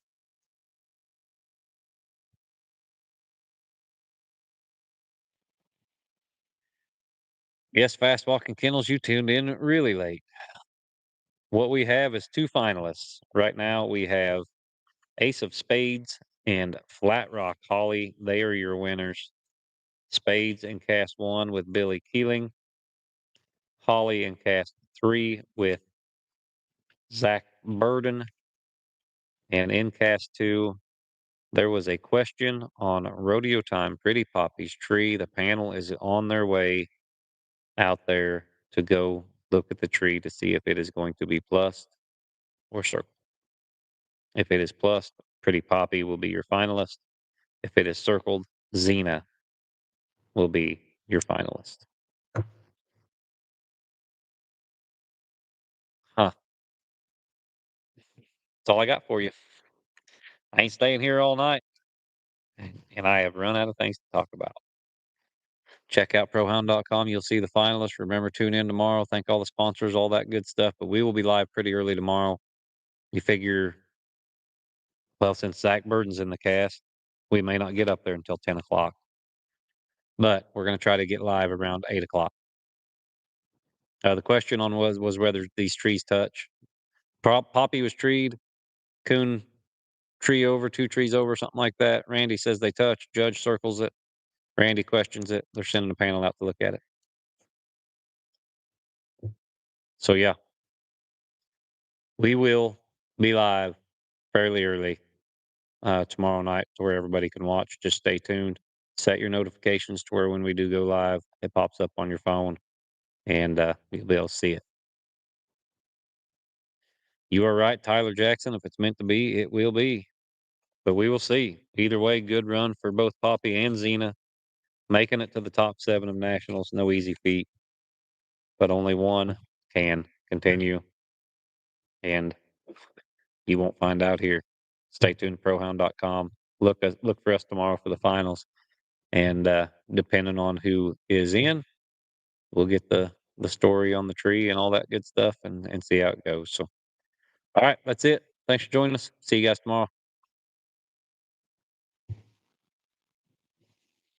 Yes, Fast Walking Kennels, you tuned in really late. What we have is two finalists. Right now, we have Ace of Spades and Flat Rock Holly. They are your winners. Spades in cast one with Billy Keeling. Holly in cast three with Zach Burden. And in cast two, there was a question on Rodeo Time Pretty Poppy's tree. The panel is on their way out there to go look at the tree to see if it is going to be plussed or circled. If it is plussed, Pretty Poppy will be your finalist. If it is circled, Xena will be your finalist. Huh. That's all I got for you. I ain't staying here all night, and I have run out of things to talk about. Check out prohound.com. You'll see the finalists. Remember, tune in tomorrow. Thank all the sponsors, all that good stuff. But we will be live pretty early tomorrow. You figure, well, since Zach Burden's in the cast, we may not get up there until 10 o'clock. But we're going to try to get live around 8 o'clock. The question on was whether these trees touch. Poppy was treed. Coon tree over, two trees over, something like that. Randy says they touch. Judge circles it. Randy questions it. They're sending a panel out to look at it. So yeah, we will be live fairly early tomorrow night to where everybody can watch. Just stay tuned. Set your notifications to where when we do go live, it pops up on your phone and you'll be able to see it. You are right, Tyler Jackson. If it's meant to be, it will be. But we will see. Either way, good run for both Poppy and Xena. Making it to the top seven of nationals, no easy feat, but only one can continue. And you won't find out here. Stay tuned to prohound.com. Look for us tomorrow for the finals. And depending on who is in, we'll get the story on the tree and all that good stuff and see how it goes. So, all right, that's it. Thanks for joining us. See you guys tomorrow.